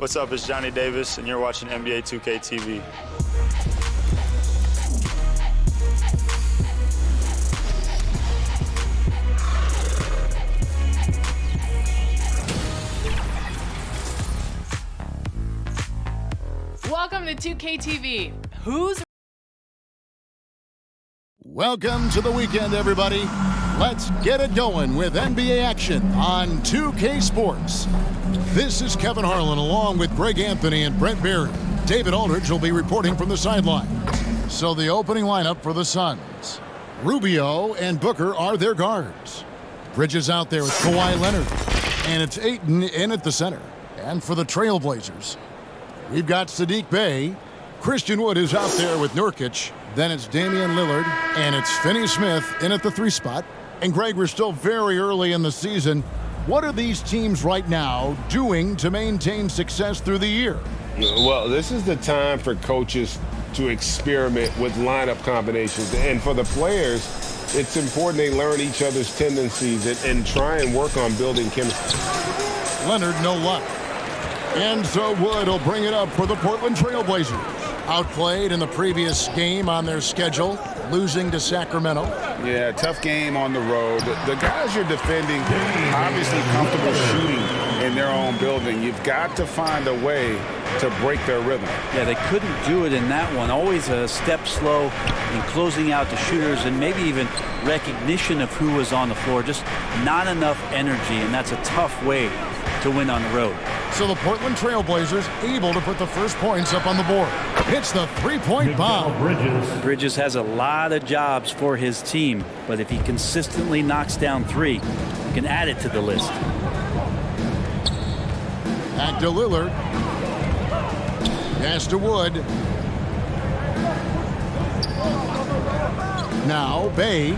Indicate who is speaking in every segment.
Speaker 1: What's up, it's Johnny Davis, and you're watching NBA 2K TV.
Speaker 2: Welcome to 2K TV. Who's...
Speaker 3: Welcome to the weekend, everybody. Let's get it going with NBA action on 2K Sports. This is Kevin Harlan along with Greg Anthony and Brent Berry. David Aldridge will be reporting from the sideline. So the opening lineup for the Suns. Rubio and Booker are their guards. Bridges out there with Kawhi Leonard. And it's Ayton in at the center. And for the Trailblazers, we've got Saddiq Bey. Christian Wood is out there with Nurkic. Then it's Damian Lillard, and it's Finney Smith in at the 3 spot. And Greg, we're still very early in the season. What are these teams right now doing to maintain success through the year?
Speaker 4: Well, this is the time for coaches to experiment with lineup combinations. And for the players, it's important they learn each other's tendencies and try and work on building chemistry.
Speaker 3: Leonard, no luck. And so Wood will bring it up for the Portland Trailblazers. Outplayed in the previous game on their schedule, losing to Sacramento.
Speaker 4: Yeah, tough game on the road. The guys you're defending, obviously comfortable shooting in their own building. You've got to find a way to break their rhythm.
Speaker 5: Yeah, they couldn't do it in that one. Always a step slow in closing out the shooters and maybe even recognition of who was on the floor. Just not enough energy, and that's a tough way to win on the road.
Speaker 3: So the Portland Trailblazers able to put the first points up on the board. Hits the three-point bomb.
Speaker 5: Bridges has a lot of jobs for his team, but if he consistently knocks down 3, he can add it to the list.
Speaker 3: Back to Lillard. Pass to Wood. Now Bey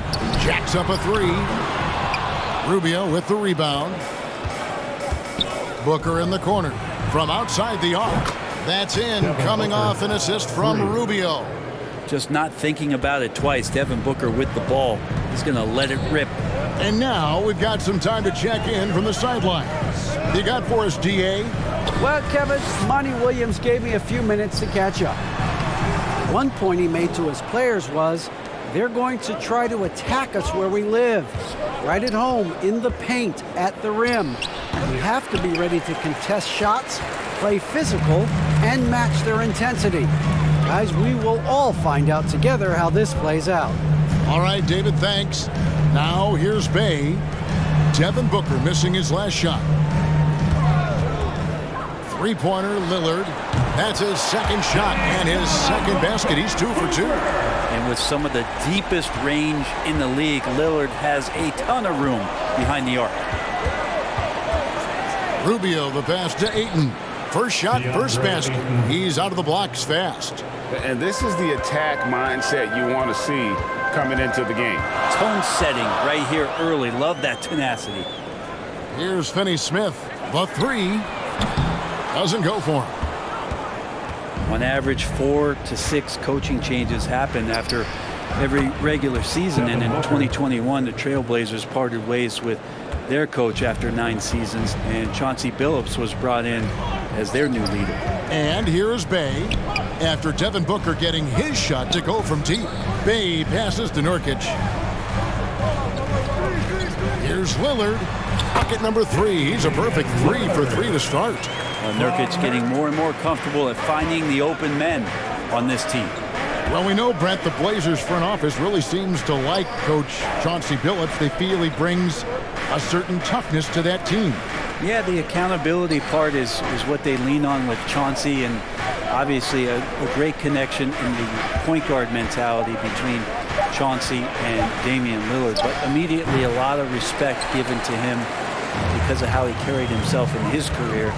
Speaker 3: jacks up a 3. Rubio with the rebound. Booker in the corner from outside the arc. That's in, coming off an assist from Rubio.
Speaker 5: Just not thinking about it twice. Devin Booker with the ball. He's going to let it rip.
Speaker 3: And now we've got some time to check in from the sidelines. You got for us, DA?
Speaker 6: Well, Kevin, Monty Williams gave me a few minutes to catch up. One point he made to his players was, they're going to try to attack us where we live. Right at home, in the paint, at the rim. We have to be ready to contest shots, play physical, and match their intensity. Guys, we will all find out together how this plays out.
Speaker 3: All right, David, thanks. Now here's Bey. Devin Booker missing his last shot. Three-pointer, Lillard. That's his second shot and his second basket. He's 2 for 2.
Speaker 5: And with some of the deepest range in the league, Lillard has a ton of room behind the arc.
Speaker 3: Rubio, the pass to Ayton. First shot, first basket. He's out of the blocks fast.
Speaker 4: And this is the attack mindset you want to see coming into the game.
Speaker 5: Tone setting right here early. Love that tenacity.
Speaker 3: Here's Finney Smith. The 3 doesn't go for him.
Speaker 5: On average, 4 to 6 coaching changes happen after every regular season. And in 2021, the Trailblazers parted ways with their coach after 9 seasons, and Chauncey Billups was brought in as their new leader.
Speaker 3: And here's Bey. After Devin Booker getting his shot to go from deep, Bey passes to Nurkic. Here's Lillard. Bucket number 3. He's a perfect 3 for 3 to start.
Speaker 5: Nurkic getting more and more comfortable at finding the open men on this team.
Speaker 3: Well, we know, Brent, the Blazers front office really seems to like Coach Chauncey Billups. They feel he brings a certain toughness to that team.
Speaker 5: Yeah, the accountability part is what they lean on with Chauncey, and obviously a great connection in the point guard mentality between Chauncey and Damian Lillard. But immediately a lot of respect given to him because of how he carried himself in his career.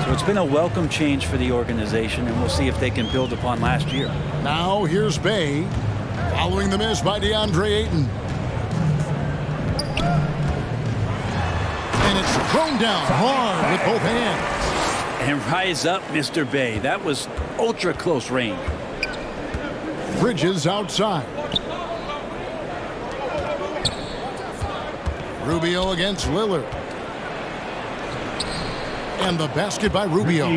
Speaker 5: So it's been a welcome change for the organization, and we'll see if they can build upon last year.
Speaker 3: Now here's Bey, following the miss by DeAndre Ayton. And it's thrown down hard with both hands.
Speaker 5: And rise up, Mr. Bey. That was ultra close range.
Speaker 3: Bridges outside. Rubio against Lillard. And the basket by Rubio.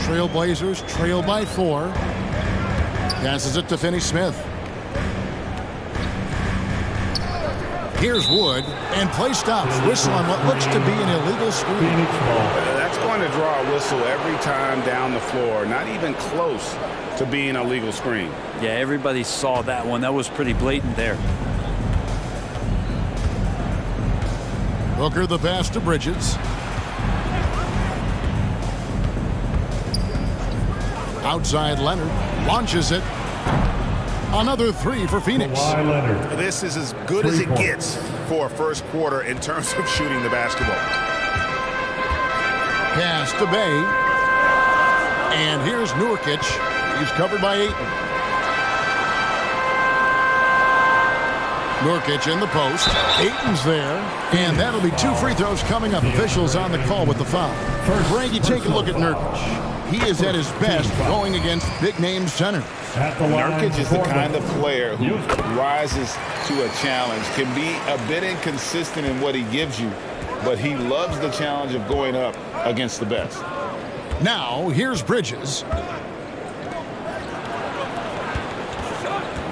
Speaker 3: Trailblazers trail by 4. Passes it to Finney-Smith. Here's Wood, and play stops. Whistle on what looks to be an illegal screen.
Speaker 7: That's going to draw a whistle every time down the floor. Not even close to being a legal screen.
Speaker 5: Yeah, everybody saw that one. That was pretty blatant there.
Speaker 3: Booker the pass to Bridges. Outside Leonard launches it. Another 3 for Phoenix.
Speaker 7: This is as good as it gets for a first quarter in terms of shooting the basketball.
Speaker 3: Pass to Bay. And here's Nurkic. He's covered by Ayton. Nurkic in the post. Ayton's there. And that'll be 2 free throws coming up. Officials on the call with the foul. Frankie, take a look at Nurkic. He is at his best going against big-name centers.
Speaker 7: Nurkic is the kind of player who rises to a challenge, can be a bit inconsistent in what he gives you, but he loves the challenge of going up against the best.
Speaker 3: Now, here's Bridges.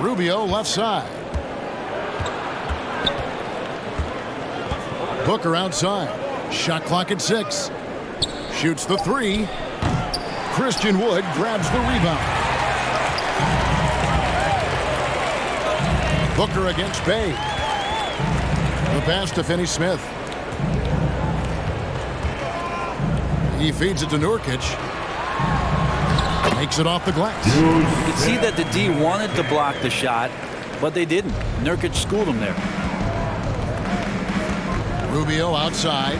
Speaker 3: Rubio left side. Booker outside. Shot clock at 6. Shoots the 3. Christian Wood grabs the rebound. Booker against Bay. The pass to Finney-Smith. He feeds it to Nurkic. Makes it off the glass.
Speaker 5: You can see that the D wanted to block the shot, but they didn't. Nurkic schooled him there.
Speaker 3: Rubio outside.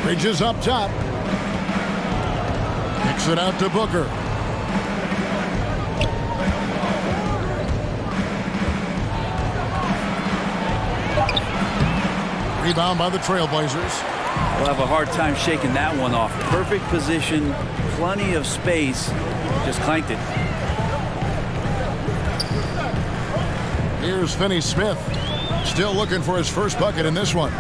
Speaker 3: Bridges up top. Kicks it out to Booker. Rebound by the Trailblazers.
Speaker 5: We'll have a hard time shaking that one off. Perfect position, plenty of space. Just clanked it.
Speaker 3: Here's Finney-Smith. Still looking for his first bucket in this one.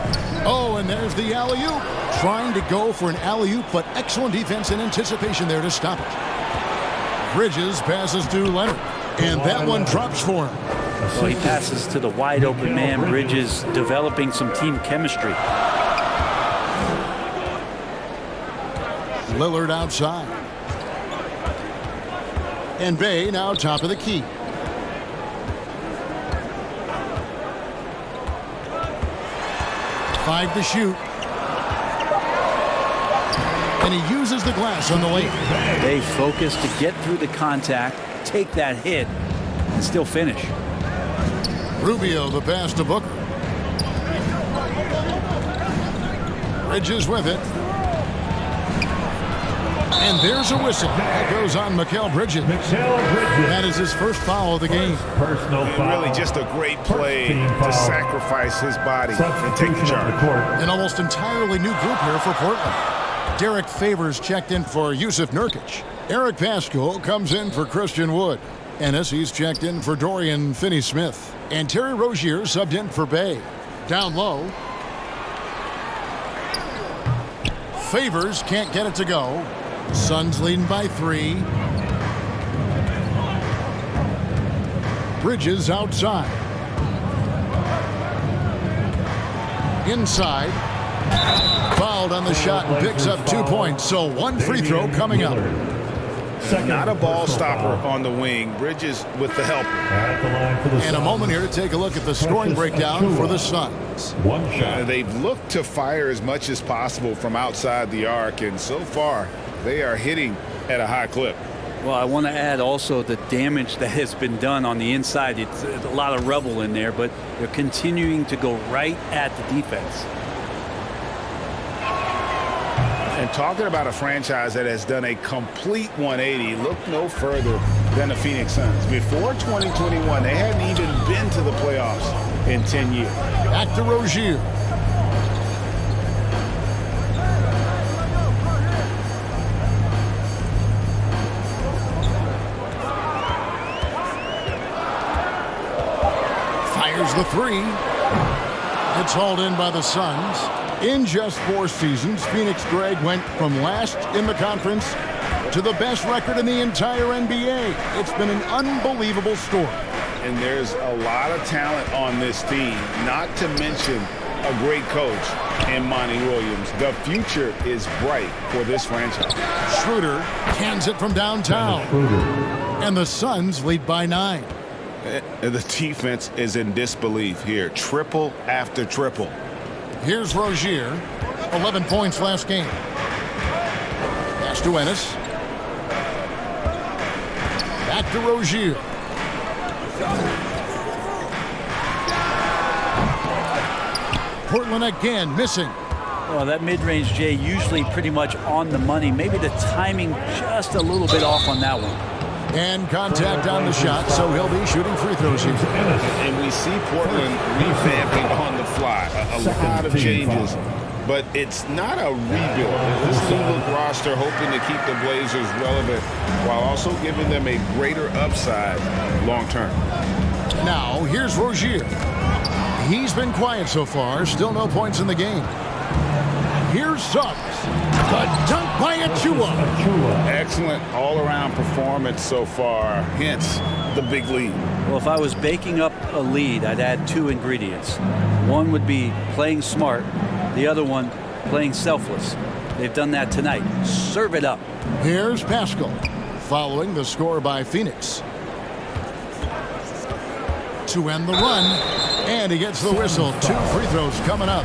Speaker 3: Oh, and there's the alley-oop. Trying to go for an alley-oop, but excellent defense and anticipation there to stop it. Bridges passes to Leonard, and that one drops for him.
Speaker 5: Well, he passes to the wide open man. Bridges developing some team chemistry.
Speaker 3: Lillard outside. And Bay now top of the key. Five to shoot. And he uses the glass on the late.
Speaker 5: They focus to get through the contact, take that hit, and still finish.
Speaker 3: Rubio the pass to Booker. Bridges with it. And there's a whistle. That goes on Mikal Bridges. That is his first foul of the game.
Speaker 7: Personal foul. Really just a great play to sacrifice his body and take the charge.
Speaker 3: An almost entirely new group here for Portland. Derek Favors checked in for Yusuf Nurkic. Eric Paschal comes in for Christian Wood. Ennis, he's checked in for Dorian Finney-Smith. And Terry Rozier subbed in for Bay. Down low. Favors can't get it to go. Suns leading by 3. Bridges outside. Inside. Fouled on the shot and picks up 2 points. So 1 free throw coming up.
Speaker 7: Not a ball stopper on the wing. Bridges with the help.
Speaker 3: And a moment here to take a look at the scoring breakdown for the Suns.
Speaker 8: One shot.
Speaker 7: They've looked to fire as much as possible from outside the arc, and so far they are hitting at a high clip.
Speaker 5: Well, I want to add also the damage that has been done on the inside. It's a lot of rubble in there, but they're continuing to go right at the defense.
Speaker 7: And talking about a franchise that has done a complete 180, look no further than the Phoenix Suns. Before 2021, they hadn't even been to the playoffs in 10 years.
Speaker 3: Back to Rozier. Fires the 3. It's hauled in by the Suns. In just 4 seasons, Phoenix Greg went from last in the conference to the best record in the entire NBA. It's been an unbelievable story.
Speaker 7: And there's a lot of talent on this team, not to mention a great coach in Monty Williams. The future is bright for this franchise.
Speaker 3: Schroeder cans it from downtown. And the Suns lead by 9.
Speaker 7: The defense is in disbelief here. Triple after triple.
Speaker 3: Here's Rozier. 11 points last game. Pass to Ennis. Back to Rozier. Portland again missing.
Speaker 5: Well, that mid-range, Jay, usually pretty much on the money. Maybe the timing just a little bit off on that one.
Speaker 3: And contact on the shot, so he'll be shooting free throws here.
Speaker 7: And we see Portland revamping on the fly. A lot of changes, but it's not a rebuild. This new look roster hoping to keep the Blazers relevant while also giving them a greater upside long term.
Speaker 3: Now, here's Rozier. He's been quiet so far. Still no points in the game. Here's Suggs. The dunk by Achua.
Speaker 7: Excellent all-around performance so far, hence the big lead.
Speaker 5: Well, if I was baking up a lead, I'd add 2 ingredients. One would be playing smart. The other one, playing selfless. They've done that tonight. Serve it up.
Speaker 3: Here's Pascal, following the score by Phoenix. To end the run, and he gets the whistle. 2 free throws coming up.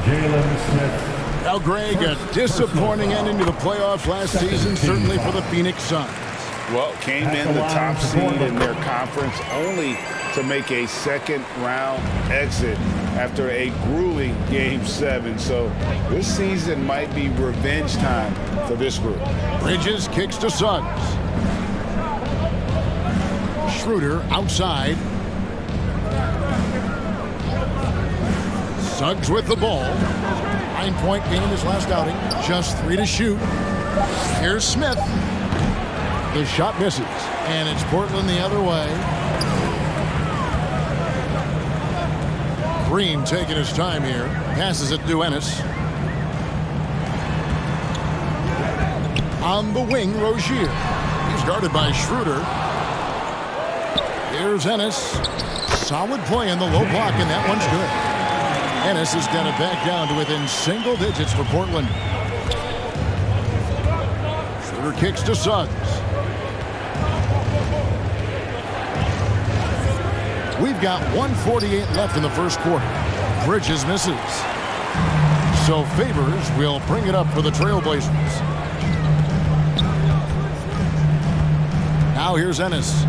Speaker 3: Now, Greg, a disappointing ending to the playoffs last season, certainly for the Phoenix Suns.
Speaker 7: Well, came in the top seed in their conference only to make a second-round exit after a grueling Game 7. So this season might be revenge time for this group.
Speaker 3: Bridges kicks to Suggs. Schroeder outside. Suggs with the ball. 9-point game his last outing. Just 3 to shoot. Here's Smith. The shot misses. And it's Portland the other way. Green taking his time here. Passes it to Ennis. On the wing, Rozier. He's guarded by Schroeder. Here's Ennis. Solid play in the low block, and that one's good. Ennis has got it back down to within single digits for Portland. Schroeder kicks to Suggs. We've got 1:48 left in the first quarter. Bridges misses. So Favors will bring it up for the Trailblazers. Now here's Ennis.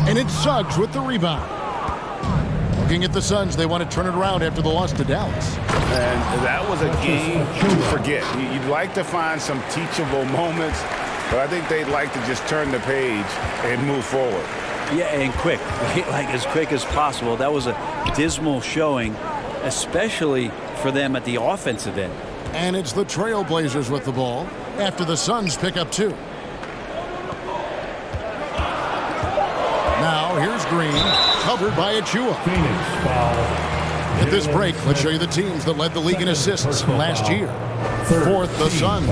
Speaker 3: And it's Suggs with the rebound. Looking at the Suns, they want to turn it around after the loss to Dallas.
Speaker 7: And that was a game to forget. You'd like to find some teachable moments, but I think they'd like to just turn the page and move forward.
Speaker 5: Yeah, and quick, like as quick as possible. That was a dismal showing, especially for them at the offensive end.
Speaker 3: And it's the Trailblazers with the ball after the Suns pick up 2. Now here's Green, covered by Achua. At this break, let's show you the teams that led the league in assists last year. 4th, the Suns.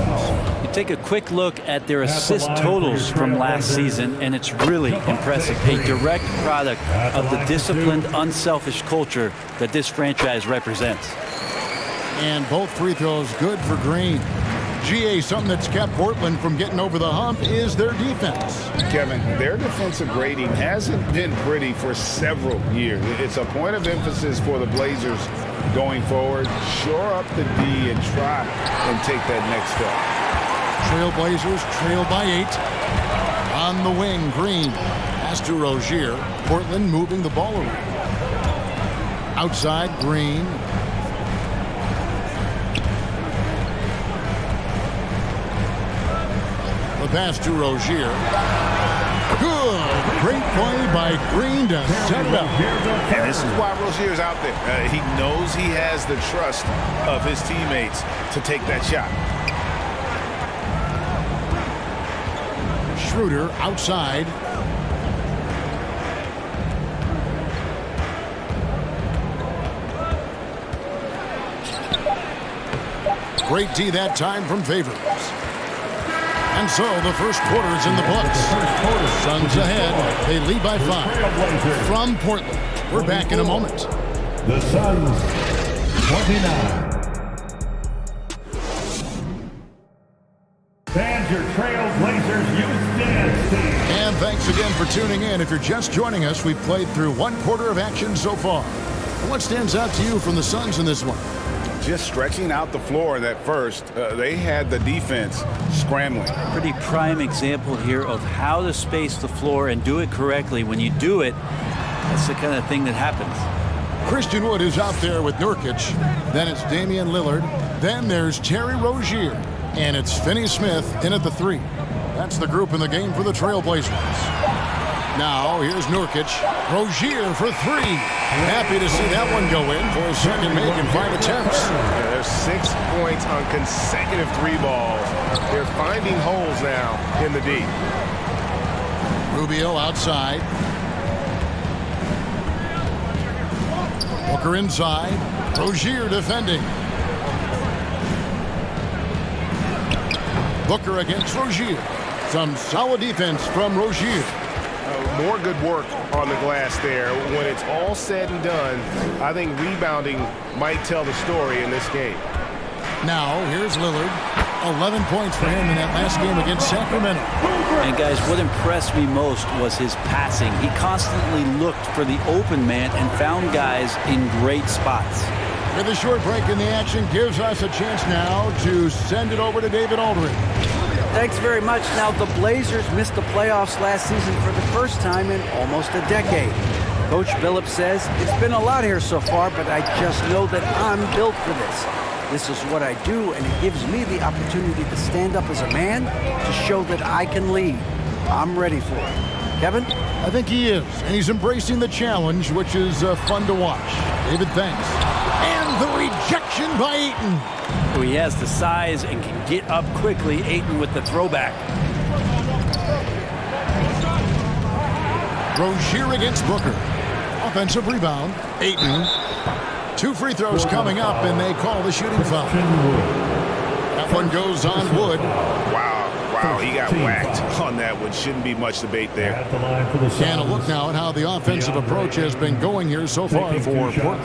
Speaker 5: You take a quick look at their assist totals from last season, and it's really impressive. A direct product of the disciplined, unselfish culture that this franchise represents.
Speaker 3: And both free throws good for Green. GA, something that's kept Portland from getting over the hump is their defense.
Speaker 7: Kevin, their defensive grading hasn't been pretty for several years. It's a point of emphasis for the Blazers going forward. Shore up the D and try and take that next step.
Speaker 3: Trailblazers trail by 8. On the wing, Green. Pass to Rozier. Portland moving the ball around. Outside, Green. The pass to Rozier. Good. Great play by Green to set it up.
Speaker 7: And this is why Rozier's out there. He knows he has the trust of his teammates to take that shot.
Speaker 3: Schroeder outside. Great D that time from Favors. And so the first quarter is in the books. Suns ahead. They lead by 5. From Portland, we're back in a moment.
Speaker 8: The Suns, 29. Fans, your Trailblazers youth dance team.
Speaker 3: And thanks again for tuning in. If you're just joining us, we've played through one quarter of action so far. What stands out to you from the Suns in this one?
Speaker 7: Just stretching out the floor in that first. They had the defense scrambling.
Speaker 5: Pretty prime example here of how to space the floor and do it correctly. When you do it, that's the kind of thing that happens.
Speaker 3: Christian Wood is out there with Nurkic. Then it's Damian Lillard. Then there's Terry Rozier. And it's Finney Smith in at the 3. That's the group in the game for the Trailblazers. Now, here's Nurkic. Rozier for 3. Happy to see that one go in for a second make in 5 attempts.
Speaker 4: Yeah, there's 6 points on consecutive 3 balls. They're finding holes now in the D.
Speaker 3: Rubio outside. Booker inside. Rozier defending. Booker against Rozier. Some solid defense from Rozier.
Speaker 4: More good work on the glass there. When it's all said and done, I think rebounding might tell the story in this game.
Speaker 3: Now, here's Lillard. 11 points for him in that last game against Sacramento.
Speaker 5: And guys, what impressed me most was his passing. He constantly looked for the open man and found guys in great spots.
Speaker 3: With a short break in the action, gives us a chance now to send it over to David Aldridge.
Speaker 6: Thanks very much. Now, the Blazers missed the playoffs last season for the first time in almost a decade. Coach Billups says, it's been a lot here so far, but I just know that I'm built for this. This is what I do, and it gives me the opportunity to stand up as a man to show that I can lead. I'm ready for it. Kevin?
Speaker 3: I think he is, and he's embracing the challenge, which is fun to watch. David, thanks. And the rejection by Ayton.
Speaker 5: He has the size and can get up quickly. Ayton with the throwback.
Speaker 3: Rozier against Booker. Offensive rebound. Ayton. 2 free throws coming up, and they call the shooting foul. That one goes on Wood.
Speaker 7: Wow, he got whacked on that one. Shouldn't be much debate there.
Speaker 3: And a look now at how the offensive approach has been going here so far for Portland.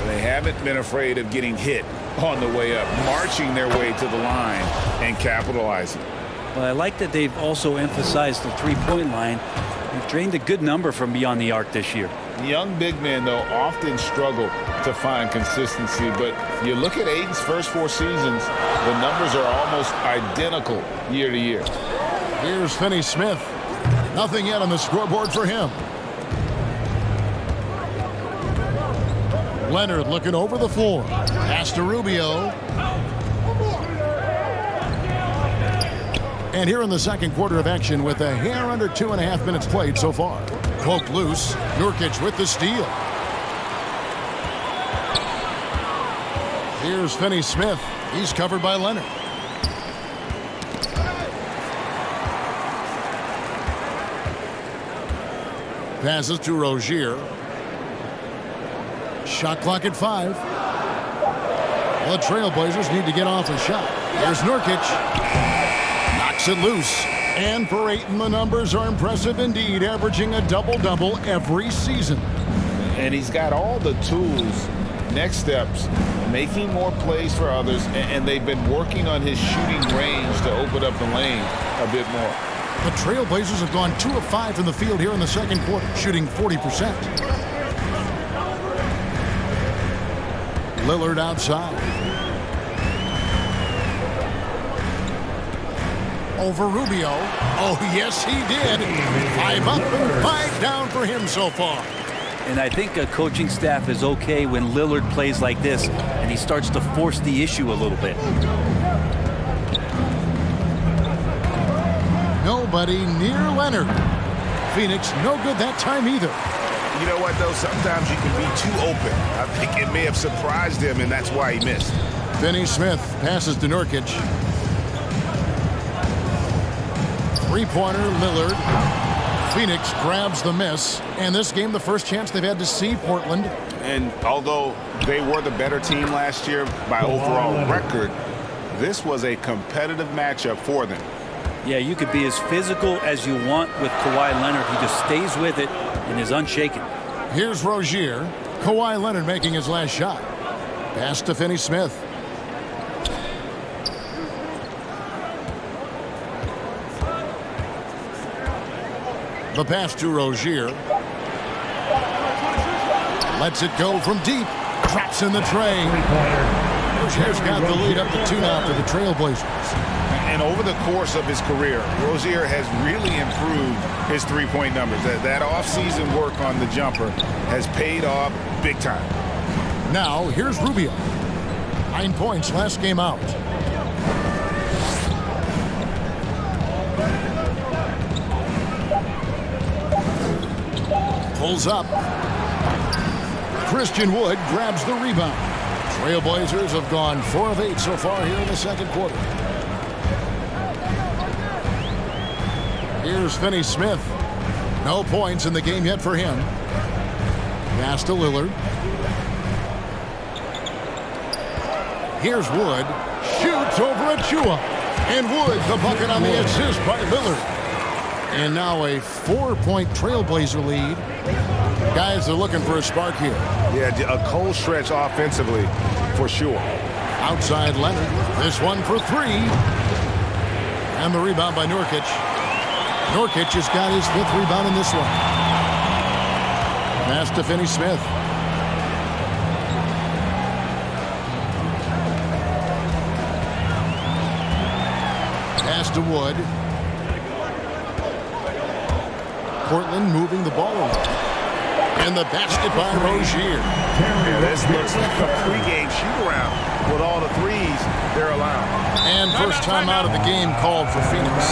Speaker 7: They haven't been afraid of getting hit on the way up, marching their way to the line and capitalizing.
Speaker 5: Well, I like that they've also emphasized the three-point line. They've drained a good number from beyond the arc this year.
Speaker 7: Young big men, though, often struggle to find consistency, but you look at Ayton's first 4 seasons, the numbers are almost identical year to year.
Speaker 3: Here's Finney Smith. Nothing yet on the scoreboard for him. Leonard looking over the floor. Pass to Rubio. And here in the second quarter of action with a hair under 2.5 minutes played so far. Poked loose. Nurkic with the steal. Here's Finney Smith. He's covered by Leonard. Passes to Rozier. Shot clock at 5. Well, the Trailblazers need to get off a shot. There's Nurkic. Knocks it loose. And for Ayton, the numbers are impressive indeed, averaging a double-double every season.
Speaker 7: And he's got all the tools, next steps, making more plays for others, and they've been working on his shooting range to open up the lane a bit more.
Speaker 3: The Trailblazers have gone 2 of 5 from the field here in the second quarter, shooting 40%. Lillard outside. Over Rubio. Oh, yes, he did. 5 up and 5 down for him so far.
Speaker 5: And I think a coaching staff is okay when Lillard plays like this and he starts to force the issue a little bit.
Speaker 3: Nobody near Leonard. Phoenix no good that time either.
Speaker 4: You know what, though? Sometimes you can be too open. I think it may have surprised him, and that's why he missed.
Speaker 3: Finney Smith passes to Nurkic. Three-pointer, Lillard. Phoenix grabs the miss. And this game, the first chance they've had to see Portland.
Speaker 7: And although they were the better team last year by overall record, This was a competitive matchup for them.
Speaker 5: Yeah, you could be as physical as you want with Kawhi Leonard. He just stays with it and is unshaken.
Speaker 3: Here's Rozier. Kawhi Leonard making his last shot. Pass to Finney-Smith. The pass to Rozier. Lets it go from deep. Drops in the tray. Rozier's got the lead up to 2 now for the Trailblazers.
Speaker 7: And over the course of his career, Rozier has really improved his three-point numbers. That off-season work on the jumper has paid off big time.
Speaker 3: Now, here's Rubio. 9 points last game out. Pulls up. Christian Wood grabs the rebound. Trailblazers have gone 4 of 8 so far here in the second quarter. Here's Finney-Smith. No points in the game yet for him. Pass to Lillard. Here's Wood. Shoots over Achua. And Wood, the bucket on the assist by Lillard. And now a 4-point Trailblazer lead. Guys are looking for a spark here.
Speaker 7: Yeah, a cold stretch offensively for sure.
Speaker 3: Outside Leonard. This one for 3. And the rebound by Nurkic. Nurkic has got his 5th rebound in this one. Pass to Finney-Smith. Pass to Wood. Portland moving the ball around. And the basket by Rozier.
Speaker 7: Yeah, this looks like a pregame shoot-around with all the threes they're allowing.
Speaker 3: And first time out of the game called for Phoenix.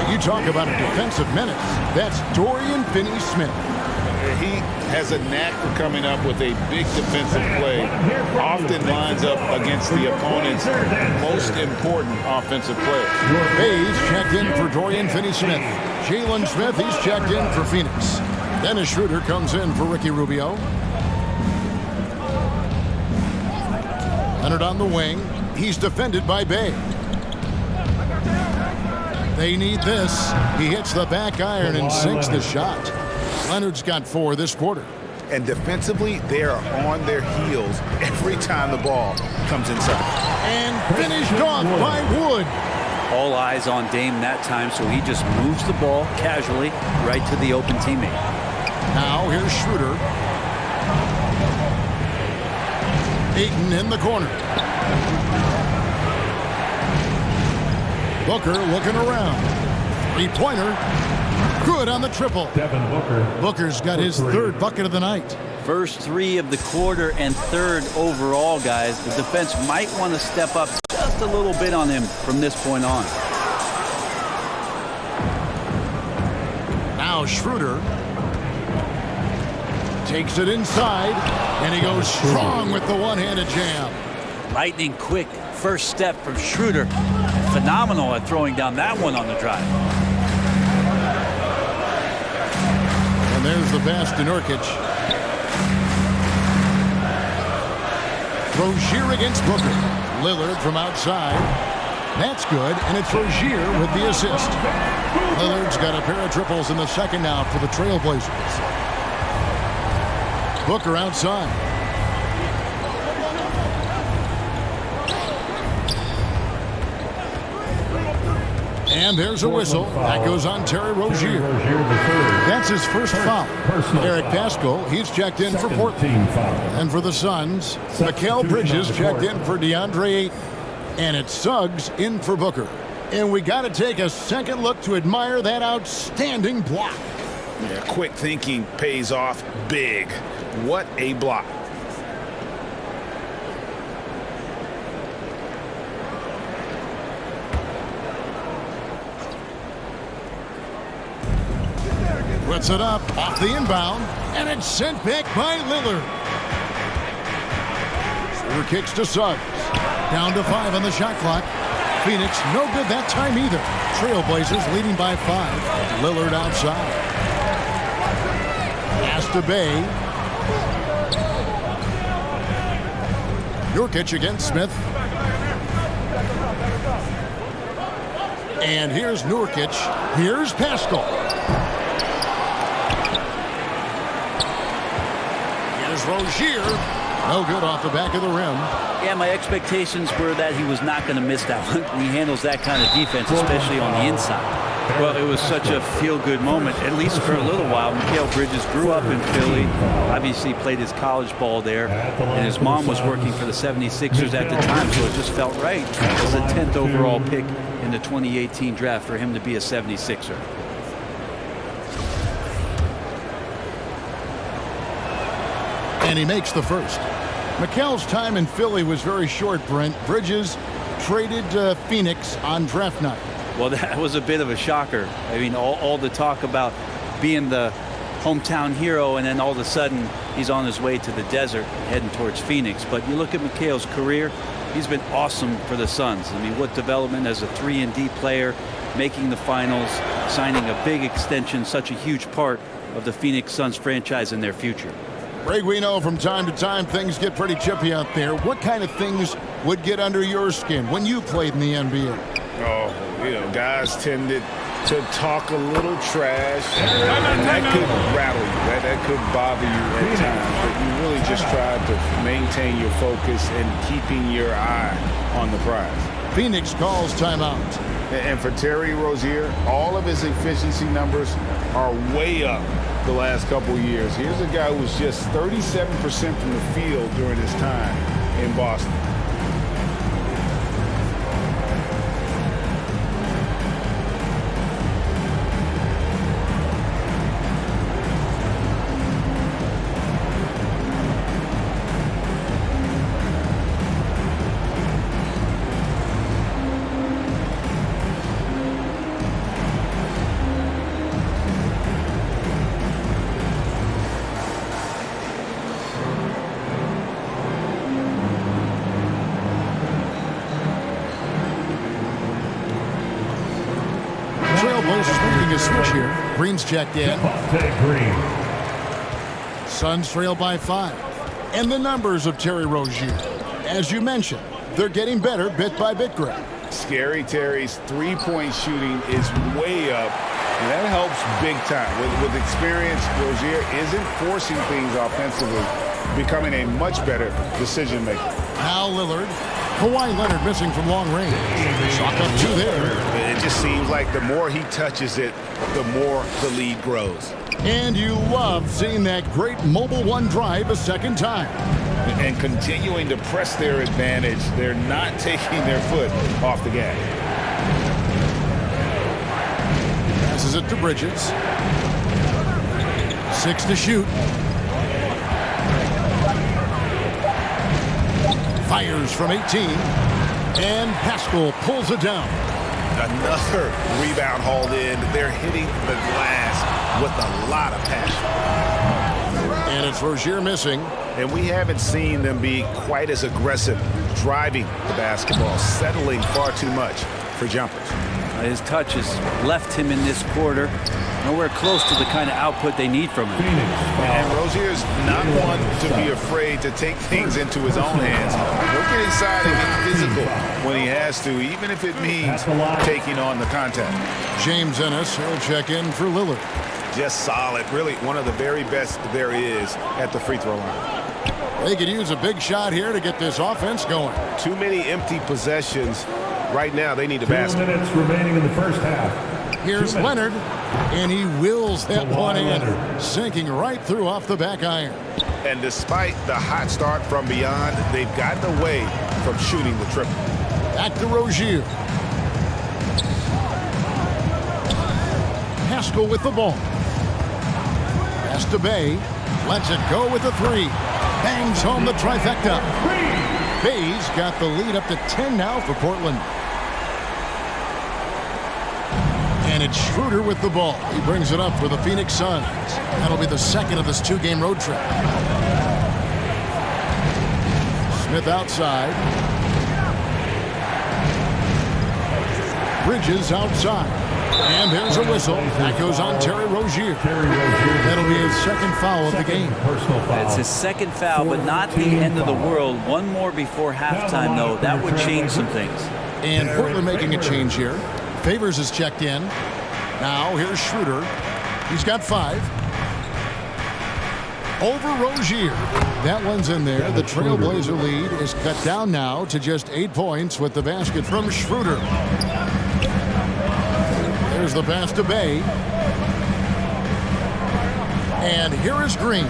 Speaker 3: You talk about a defensive menace. That's Dorian Finney-Smith.
Speaker 7: He has a knack for coming up with a big defensive play. Often lines up against the opponent's most important offensive player.
Speaker 3: Hayes checked in for Dorian Finney-Smith. Jalen Smith, he's checked in for Phoenix. Dennis Schroeder comes in for Ricky Rubio. Leonard on the wing. He's defended by Bay. They need this. He hits the back iron and sinks the shot. Leonard's got 4 this quarter.
Speaker 7: And defensively, they are on their heels every time the ball comes inside.
Speaker 3: And finished off by Wood.
Speaker 5: All eyes on Dame that time, so he just moves the ball casually right to the open teammate.
Speaker 3: Now here's Schroeder. Ayton in the corner. Booker looking around. 3-pointer. Good on the triple.
Speaker 8: Devin Booker.
Speaker 3: Booker's got his 3rd bucket of the night.
Speaker 5: First 3 of the quarter and 3rd overall, guys. The defense might want to step up just a little bit on him from this point on.
Speaker 3: Now Schroeder takes it inside, and he goes strong with the one-handed jam.
Speaker 5: Lightning quick first step from Schroeder. Phenomenal at throwing down that one on the drive.
Speaker 3: And there's the pass to Nurkic. Rozier against Booker. Lillard from outside. That's good, and it's Rozier with the assist. Lillard's got a pair of triples in the second now for the Trailblazers. Booker outside. And there's a whistle. That goes on Terry Rozier. That's his first foul. Eric Paschall, he's checked in for Portland. And for the Suns, Mikal Bridges checked in for DeAndre Ayton. And it's Suggs in for Booker. And we got to take a second look to admire that outstanding block.
Speaker 7: Yeah, quick thinking pays off big. What a block.
Speaker 3: Puts it up off the inbound, and it's sent back by Lillard. Schroeder kicks to Suggs. Down to 5 on the shot clock. Phoenix no good that time either. Trailblazers leading by 5. Lillard outside. Pass to Bay. Nurkic against Smith. And here's Nurkic. Here's Pascal. Here's Rozier. No good off the back of the rim.
Speaker 5: Yeah, my expectations were that he was not going to miss that one. He handles that kind of defense, especially on the inside. Well, it was such a feel-good moment, at least for a little while. Mikal Bridges grew up in Philly, obviously played his college ball there, and his mom was working for the 76ers at the time, so it just felt right as the 10th overall pick in the 2018 draft for him to be a 76er.
Speaker 3: And he makes the first. Mikal's time in Philly was very short, Brent. Bridges traded Phoenix on draft night.
Speaker 5: Well, that was a bit of a shocker. I mean, all the talk about being the hometown hero, and then all of a sudden he's on his way to the desert heading towards Phoenix. But you look at Mikal's career, he's been awesome for the Suns. I mean, what development as a 3-and-D player, making the finals, signing a big extension, such a huge part of the Phoenix Suns franchise and their future.
Speaker 3: Greg, we know from time to time things get pretty chippy out there. What kind of things would get under your skin when you played in the NBA?
Speaker 7: Oh, guys tended to talk a little trash, and that could rattle you. That could bother you at times. But you really just tried to maintain your focus and keeping your eye on the prize.
Speaker 3: Phoenix calls timeout.
Speaker 7: And for Terry Rozier, all of his efficiency numbers are way up the last couple of years. Here's a guy who was just 37% from the field during his time in Boston.
Speaker 3: Making a switch here. Green's checked in.
Speaker 8: Green.
Speaker 3: Suns trail by 5. And the numbers of Terry Rozier. As you mentioned, they're getting better bit by bit, Greg.
Speaker 7: Scary Terry's three-point shooting is way up, and that helps big time. With experience, Rozier isn't forcing things offensively, becoming a much better decision maker.
Speaker 3: Now Lillard. Kawhi Leonard missing from long range. Chalk up 2 there.
Speaker 7: It just seems like the more he touches it, the more the lead grows.
Speaker 3: And you love seeing that great mobile one drive a second time.
Speaker 7: And continuing to press their advantage, they're not taking their foot off the gas.
Speaker 3: Passes it to Bridges. 6 to shoot. Fires from 18. And Pascal pulls it down.
Speaker 7: Another rebound hauled in. They're hitting the glass with a lot of passion.
Speaker 3: And it's Rozier missing.
Speaker 7: And we haven't seen them be quite as aggressive driving the basketball, settling far too much for jumpers.
Speaker 5: His touch has left him in this quarter nowhere close to the kind of output they need from him.
Speaker 7: And Rozier's not one to be afraid to take things into his own hands. He'll get inside and get physical when he has to, even if it means taking on the contact.
Speaker 3: James Ennis, he'll check in for Lillard.
Speaker 7: Just solid, really one of the very best there is at the free throw line.
Speaker 3: They could use a big shot here to get this offense going.
Speaker 4: Too many empty possessions. Right now, they need a
Speaker 8: 2
Speaker 4: basket.
Speaker 8: minutes remaining in the first half.
Speaker 3: Here's Leonard, and he wills that one in,
Speaker 8: Leonard.
Speaker 3: sinking right through off the back iron.
Speaker 4: And despite the hot start from beyond, they've gotten away from shooting the triple.
Speaker 3: Back to Rozier. Pascal with the ball. Pass to Bay. Lets it go with a 3. Bangs home the trifecta. Bay's got the lead up to 10 now for Portland. And it's Schroeder with the ball. He brings it up for the Phoenix Suns. That'll be the second of this 2-game road trip. Smith outside. Bridges outside. And there's a whistle. That goes on Terry Rozier. That'll be his second foul of the game.
Speaker 5: It's his second foul, but not the end of the world. One more before halftime, though. That would change some things.
Speaker 3: And Portland making a change here. Favors is checked in. Now here's Schroeder. He's got 5. Over Rozier. That one's in there. The Trailblazer lead is cut down now to just 8 points with the basket from Schroeder. There's the pass to Bay. And here is Green.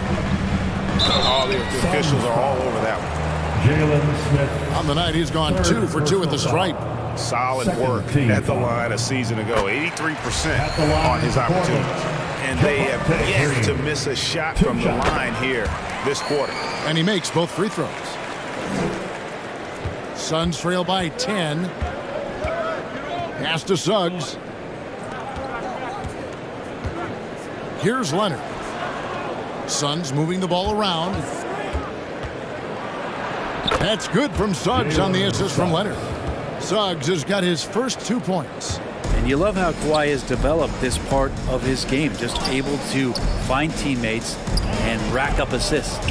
Speaker 7: All the officials are all over that one.
Speaker 8: Jalen Smith.
Speaker 3: On the night, he's gone 2 for 2 at the stripe.
Speaker 7: Solid work at the line a season ago. 83% on his opportunities. And they have yet to miss a shot from the line here this quarter.
Speaker 3: And he makes both free throws. Suns trail by 10. Pass to Suggs. Here's Leonard. Suns moving the ball around. That's good from Suggs on the assist from Leonard. Suggs has got his first 2 points.
Speaker 5: And you love how Kawhi has developed this part of his game, just able to find teammates and rack up assists.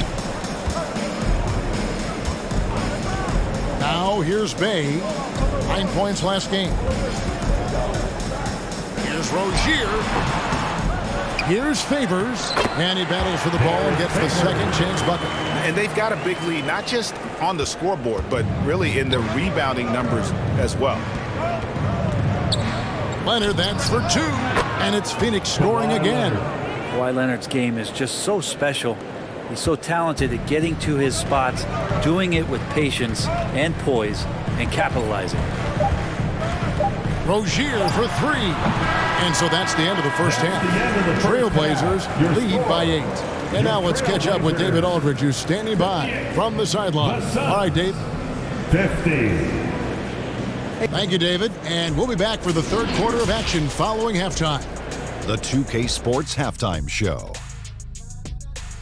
Speaker 3: Now here's Bay. 9 points last game. Here's Rozier. Here's Favors. And he battles for the ball and gets the second chance bucket.
Speaker 7: And they've got a big lead, not just on the scoreboard, but really in the rebounding numbers as well.
Speaker 3: Leonard, that's for 2. And it's Phoenix scoring again.
Speaker 5: Kawhi Leonard's game is just so special. He's so talented at getting to his spots, doing it with patience and poise, and capitalizing.
Speaker 3: Rozier for 3. And so that's the end of the first half. Trailblazers lead by 8. And now let's catch up with David Aldridge, who's standing by from the sideline. All right, Dave.
Speaker 8: 50.
Speaker 3: Thank you, David. And we'll be back for the third quarter of action following halftime.
Speaker 9: The 2K Sports Halftime Show.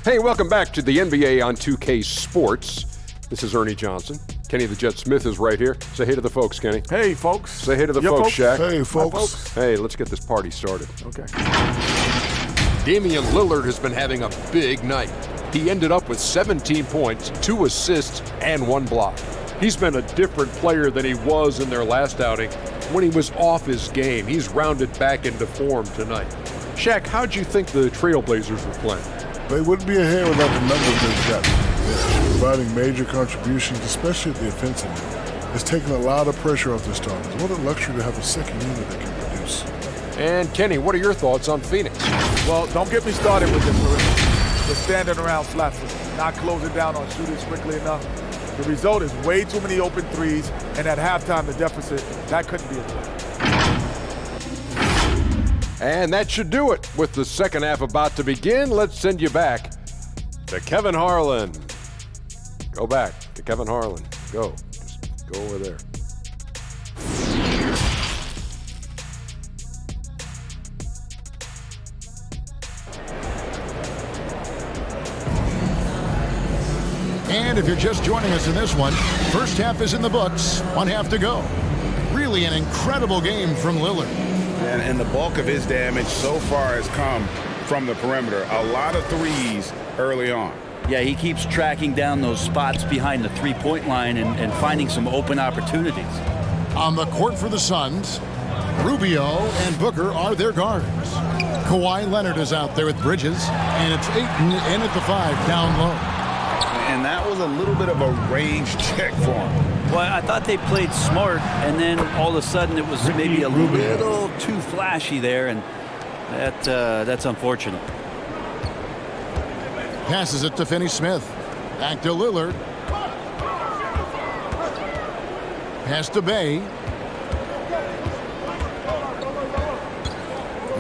Speaker 10: Hey, welcome back to the NBA on 2K Sports. This is Ernie Johnson. Kenny the Jet Smith is right here. Say hey to the folks, Kenny.
Speaker 11: Hey, folks.
Speaker 10: Say hey to the folks, Shaq.
Speaker 11: Hey, folks.
Speaker 10: Hey, let's get this party started.
Speaker 11: Okay.
Speaker 10: Damian Lillard has been having a big night. He ended up with 17 points, 2 assists, and 1 block. He's been a different player than he was in their last outing when he was off his game. He's rounded back into form tonight. Shaq, how'd you think the Trailblazers were playing?
Speaker 11: They wouldn't be ahead without the numbers they've got. They're providing major contributions, especially at the offensive end. It's taken a lot of pressure off the starters. What a luxury to have a second unit that can produce.
Speaker 10: And Kenny, what are your thoughts on Phoenix?
Speaker 12: Well, don't get me started with this. We're standing around flat, not closing down on shooters quickly enough. The result is way too many open threes, and at halftime, the deficit, that couldn't be a threat.
Speaker 10: And that should do it. With the second half about to begin, let's send you back to Kevin Harlan. Go back to Kevin Harlan. Go. Just go over there.
Speaker 3: And if you're just joining us in this one, first half is in the books. 1 half to go. Really an incredible game from Lillard.
Speaker 7: And the bulk of his damage so far has come from the perimeter. A lot of threes early on.
Speaker 5: Yeah, he keeps tracking down those spots behind the three-point line and finding some open opportunities.
Speaker 3: On the court for the Suns, Rubio and Booker are their guards. Kawhi Leonard is out there with Bridges, and it's Ayton in at the 5 down low.
Speaker 7: And that was a little bit of a range check for him.
Speaker 5: Well, I thought they played smart, and then all of a sudden it was maybe a little too flashy there, and that's unfortunate.
Speaker 3: Passes it to Finney-Smith. Back to Lillard. Pass to Bay.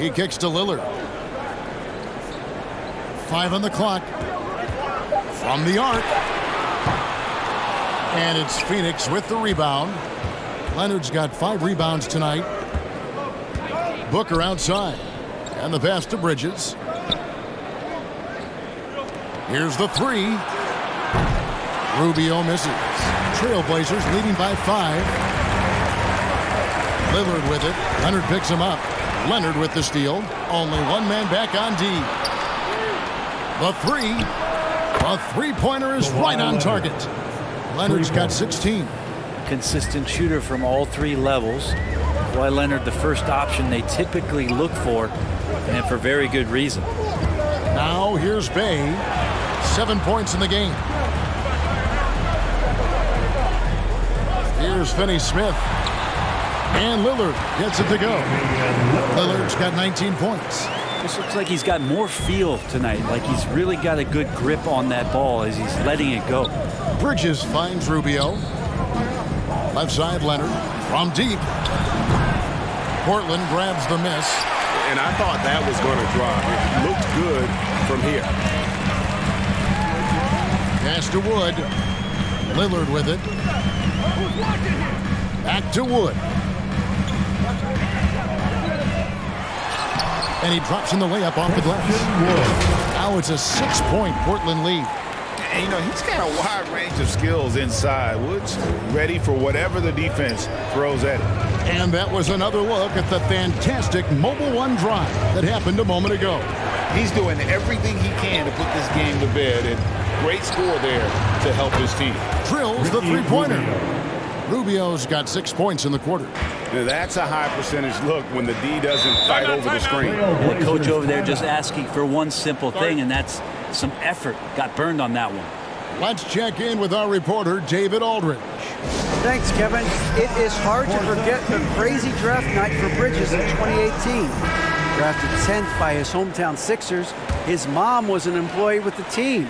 Speaker 3: He kicks to Lillard. 5 on the clock. From the arc. And it's Phoenix with the rebound. Leonard's got 5 rebounds tonight. Booker outside. And the pass to Bridges. Here's the 3. Rubio misses. Trailblazers leading by 5. Lillard with it. Leonard picks him up. Leonard with the steal. Only one man back on D. The 3. A three-pointer is right on target. Leonard's got 16.
Speaker 5: Consistent shooter from all 3 levels. Kawhi Leonard the first option they typically look for, and for very good reason.
Speaker 3: Now here's Bay. 7 points in the game. Here's Finney Smith. And Lillard gets it to go. Lillard's got 19 points.
Speaker 5: This looks like he's got more feel tonight, like he's really got a good grip on that ball as he's letting it go.
Speaker 3: Bridges finds Rubio. Left side, Leonard from deep. Portland grabs the miss.
Speaker 4: And I thought that was going to drop. It looked good from here.
Speaker 3: Pass to Wood. Lillard with it. Back to Wood. And he drops in the layup off the glass. Now it's a 6-point Portland lead.
Speaker 7: And, you know, he's got a wide range of skills inside. Wood's ready for whatever the defense throws at him.
Speaker 3: And that was another look at the fantastic Mobile One drive that happened a moment ago.
Speaker 7: He's doing everything he can to put this game to bed, and great score there to help his team.
Speaker 3: Drills the three-pointer. Rubio's got 6 points in the quarter.
Speaker 7: Now, that's a high percentage look when the D doesn't fight over the screen.
Speaker 5: And the coach over there just asking for one simple thing, and that's some effort. Got burned on that one.
Speaker 3: Let's check in with our reporter, David Aldridge.
Speaker 6: Thanks, Kevin. It is hard to forget the crazy draft night for Bridges in 2018. Drafted 10th by his hometown Sixers, his mom was an employee with the team.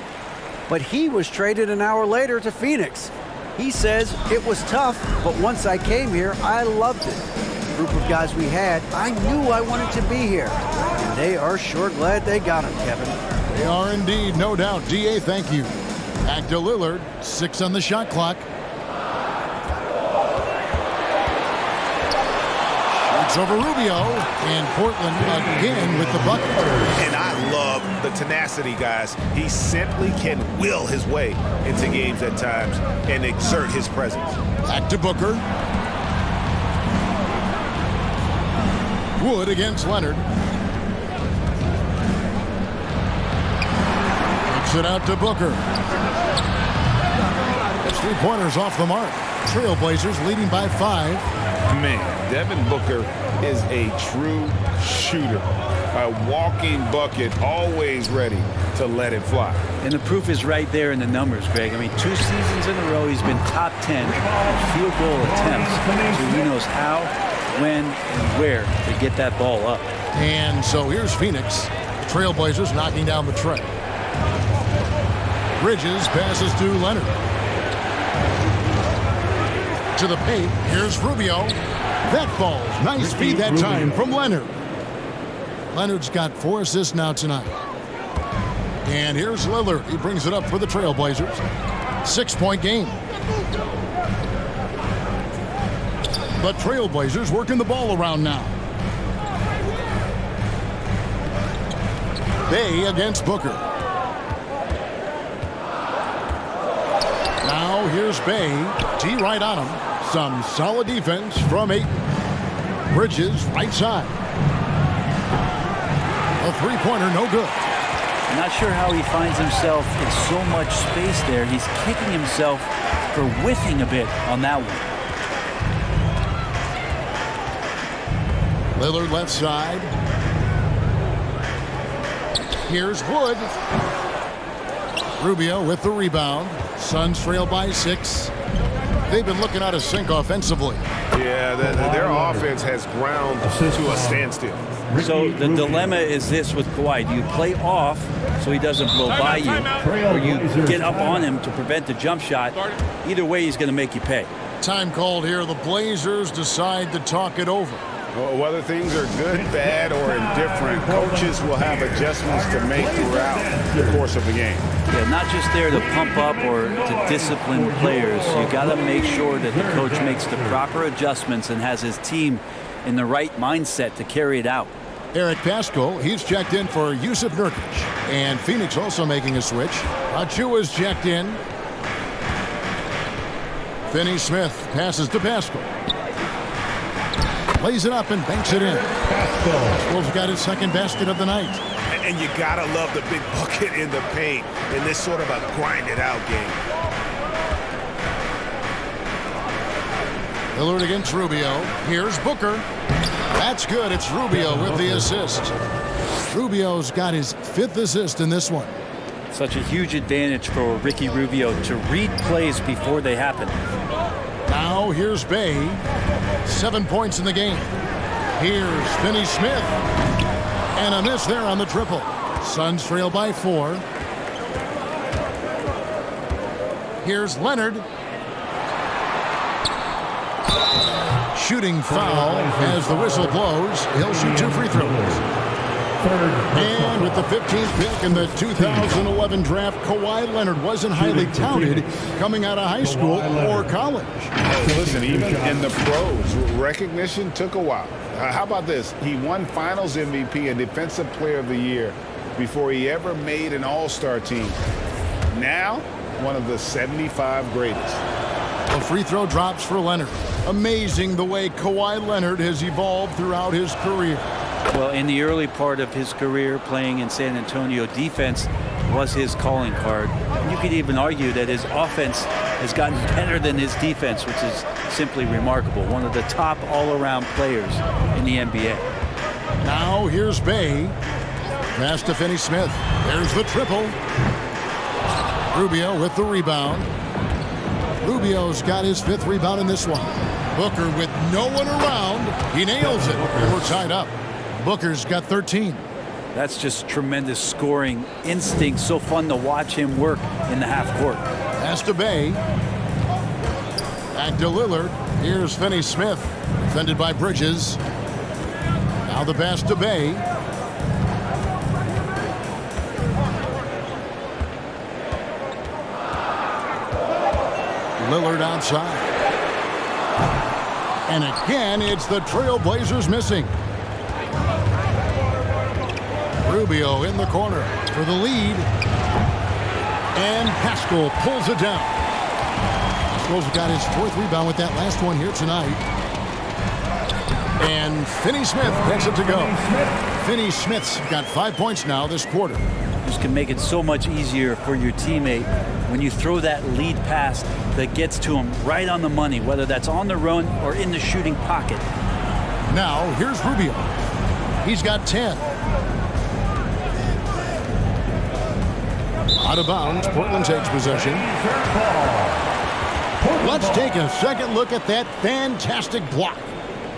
Speaker 6: But he was traded an hour later to Phoenix. He says, it was tough, but once I came here, I loved it. The group of guys we had, I knew I wanted to be here. And they are sure glad they got him, Kevin.
Speaker 3: They are indeed, no doubt. D.A., thank you. Back to Lillard, 6 on the shot clock. Shoots over Rubio, and Portland again with the bucket.
Speaker 7: And I love the tenacity, guys. He simply can will his way into games at times and exert his presence.
Speaker 3: Back to Booker. Wood against Leonard. Kicks it out to Booker. That's 3 pointers off the mark. Trailblazers leading by 5.
Speaker 4: Man, Devin Booker is a true shooter. A walking bucket, always ready to let it fly.
Speaker 5: And the proof is right there in the numbers, Greg. I mean, 2 seasons in a row, he's been top 10 in field goal attempts. So he knows how, when, and where to get that ball up.
Speaker 3: And so here's Phoenix. Trailblazers knocking down the tray. Bridges passes to Leonard. To the paint. Here's Rubio. That falls. Nice feed that time from Leonard. Leonard's got 4 assists now tonight. And here's Lillard. He brings it up for the Trailblazers. 6-point game. The Trailblazers working the ball around now. Bay against Booker. Now here's Bay. T right on him. Some solid defense from Ayton. Bridges right side. A three-pointer, no good.
Speaker 5: I'm not sure how he finds himself in so much space there. He's kicking himself for whiffing a bit on that one.
Speaker 3: Lillard left side. Here's Wood. Rubio with the rebound. Suns trail by 6. They've been looking out of sync offensively.
Speaker 4: Yeah, their offense has ground to a standstill.
Speaker 5: So the dilemma is this with Kawhi. Do you play off so he doesn't blow by you, or you get up on him to prevent the jump shot? Either way, he's going to make you pay.
Speaker 3: Time called here. The Blazers decide to talk it over.
Speaker 4: Whether things are good, bad, or indifferent, coaches will have adjustments to make throughout the course of the game.
Speaker 5: Yeah, not just there to pump up or to discipline players. You got to make sure that the coach makes the proper adjustments and has his team in the right mindset to carry it out.
Speaker 3: Eric Pascal, he's checked in for Yusuf Nurkic. And Phoenix also making a switch. Achua's checked in. Finney Smith passes to Pascal. Lays it up and banks it in. Pascal's got his second basket of the night.
Speaker 4: And you gotta love the big bucket in the paint in this sort of a grinded out game.
Speaker 3: Lillard against Rubio. Here's Booker. That's good. It's Rubio with the assist. Rubio's got his 5th assist in this one.
Speaker 5: Such a huge advantage for Ricky Rubio to read plays before they happen.
Speaker 3: Now here's Bay. 7 points in the game. Here's Finney-Smith. And a miss there on the triple. Suns trail by 4. Here's Leonard. Shooting foul as the whistle blows. He'll shoot 2 free throws. And with the 15th pick in the 2011 draft, Kawhi Leonard wasn't highly touted coming out of high school or college.
Speaker 7: Listen, even in the pros, recognition took a while. How about this? He won Finals MVP and Defensive Player of the Year before he ever made an All-Star team. Now, one of the 75 greatest.
Speaker 3: A free throw drops for Leonard. Amazing the way Kawhi Leonard has evolved throughout his career.
Speaker 5: Well, in the early part of his career playing in San Antonio, defense was his calling card. And you could even argue that his offense has gotten better than his defense, which is simply remarkable. One of the top all-around players in the NBA.
Speaker 3: Now here's Bay. Pass to Finney-Smith. There's the triple. Rubio with the rebound. Rubio's got his 5th rebound in this one. Booker with no one around. He nails it. And we're tied up. Booker's got 13.
Speaker 5: That's just tremendous scoring instinct. So fun to watch him work in the half court.
Speaker 3: Pass to Bay. Back to Lillard. Here's Finney-Smith. Defended by Bridges. Now the pass to Bay. Lillard outside. And again, it's the Trailblazers missing. Rubio in the corner for the lead. And Pascal pulls it down. Pascal's got his 4th rebound with that last one here tonight. And Finney-Smith gets it to go. Finney-Smith's got 5 points now this quarter.
Speaker 5: This can make it so much easier for your teammate when you throw that lead pass that gets to him right on the money, whether that's on the run or in the shooting pocket.
Speaker 3: Now here's Rubio. He's got 10. Out of bounds, Portland takes possession. Let's take a second look at that fantastic block.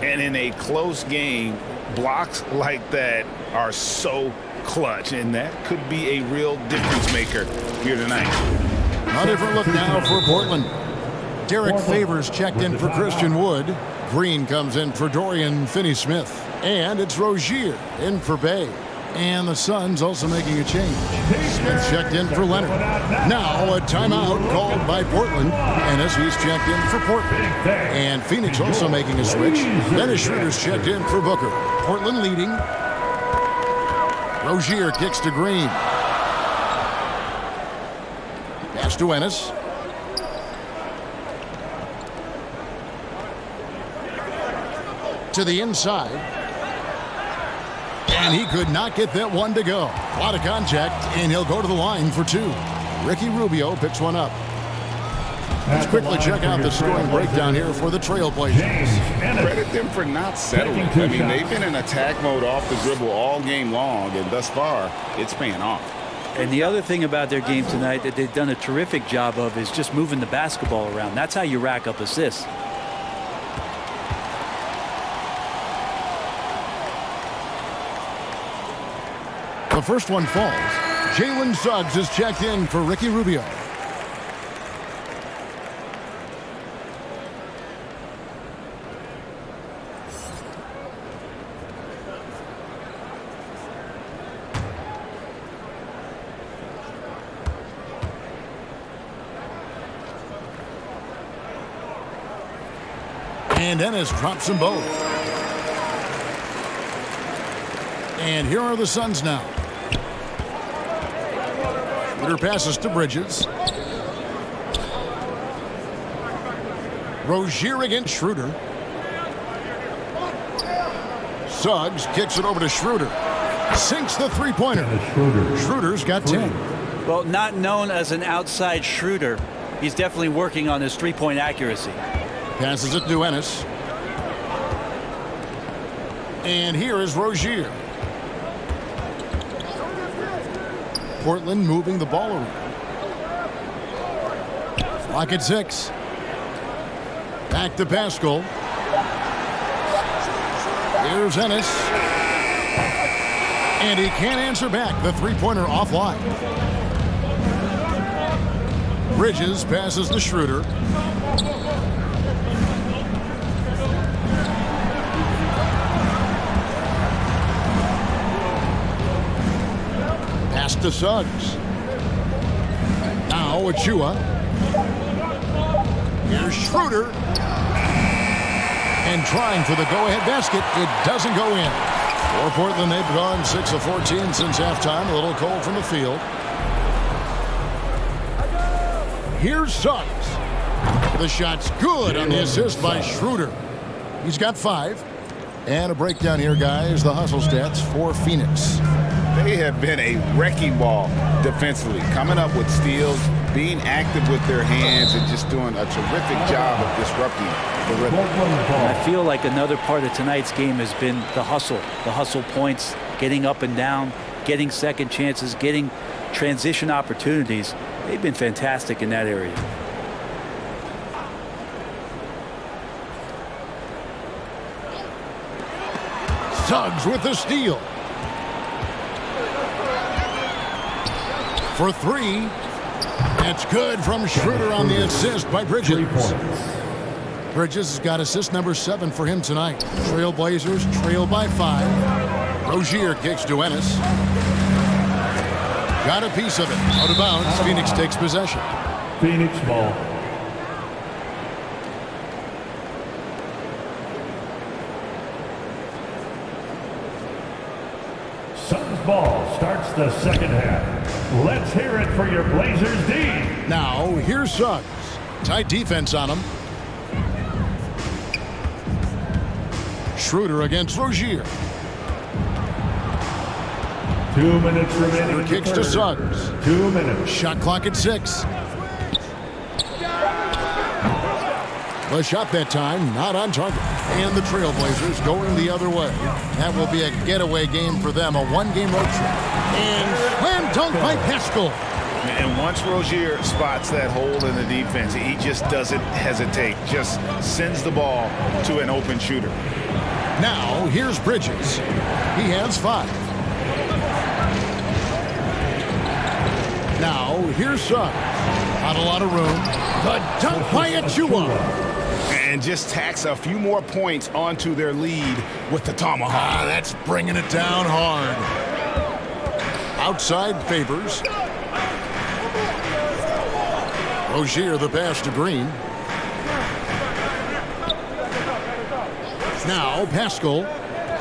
Speaker 7: And in a close game, blocks like that are so clutch, and that could be a real difference maker here tonight.
Speaker 3: A different look now for Portland. Derek Favors checked in for Christian Wood. Green comes in for Dorian Finney-Smith. And it's Rozier in for Bay. And the Suns also making a change. Smith checked in for Leonard. Now a timeout called by Portland. And he's checked in for Portland. And Phoenix also making a switch. Dennis Schroeder's checked in for Booker. Portland leading. Rozier kicks to Green. Pass to Ennis. To the inside. And he could not get that one to go. A lot of contact, and he'll go to the line for 2. Ricky Rubio picks one up. Let's quickly check out the scoring breakdown here for the Trailblazers.
Speaker 7: Credit them for not settling. I mean, they've been in attack mode off the dribble all game long, and thus far, it's paying off.
Speaker 5: And the other thing about their game tonight that they've done a terrific job of is just moving the basketball around. That's how you rack up assists.
Speaker 3: The first one falls. Jalen Suggs is checked in for Ricky Rubio. And Ennis drops them both. And here are the Suns now. Schroeder passes to Bridges. Rozier against Schroeder. Suggs kicks it over to Schroeder. Sinks the three-pointer. Schroeder's got 10.
Speaker 5: Well, not known as an outside shooter, he's definitely working on his three-point accuracy.
Speaker 3: Passes it to Ennis. And here is Rozier. Portland moving the ball around. Clock at 6. Back to Pascal. Here's Ennis. And he can't answer back. The three-pointer offline. Bridges passes to Schroeder. Pass to Suggs. Now Achua. Here's Schroeder. And trying for the go-ahead basket. It doesn't go in. For Portland, they've gone 6 of 14 since halftime. A little cold from the field. Here's Suggs. The shot's good on the assist by Schroeder. He's got 5. And a breakdown here, guys. The hustle stats for Phoenix.
Speaker 7: They have been a wrecking ball defensively, coming up with steals, being active with their hands, and just doing a terrific job of disrupting the rhythm.
Speaker 5: And I feel like another part of tonight's game has been the hustle points, getting up and down, getting second chances, getting transition opportunities. They've been fantastic in that area.
Speaker 3: Suggs with the steal. For 3. It's good from Schroeder on the assist by Bridges. Bridges has got assist number 7 for him tonight. Trailblazers trail by 5. Rozier kicks to Ennis. Got a piece of it. Out of bounds. Phoenix takes possession.
Speaker 8: Phoenix ball. Suns ball starts the second half. Let's hear it for your Blazers D.
Speaker 3: Now, here's Suggs. Tight defense on him. Schroeder against Rozier.
Speaker 8: 2 minutes remaining.
Speaker 3: Schroeder kicks to Suggs.
Speaker 8: 2 minutes.
Speaker 3: Shot clock at 6. The shot that time, not on target. And the Trailblazers going the other way. That will be a getaway game for them, a one-game road trip. And slam dunk by Pascal.
Speaker 7: And once Rozier spots that hole in the defense, he just doesn't hesitate, just sends the ball to an open shooter.
Speaker 3: Now, here's Bridges. He has 5. Now, here's Suggs. Not a lot of room. The dunk by Achua.
Speaker 7: And just tacks a few more points onto their lead with the tomahawk.
Speaker 3: That's bringing it down hard. Outside Favors. Rozier the pass to Green. Now Pascal.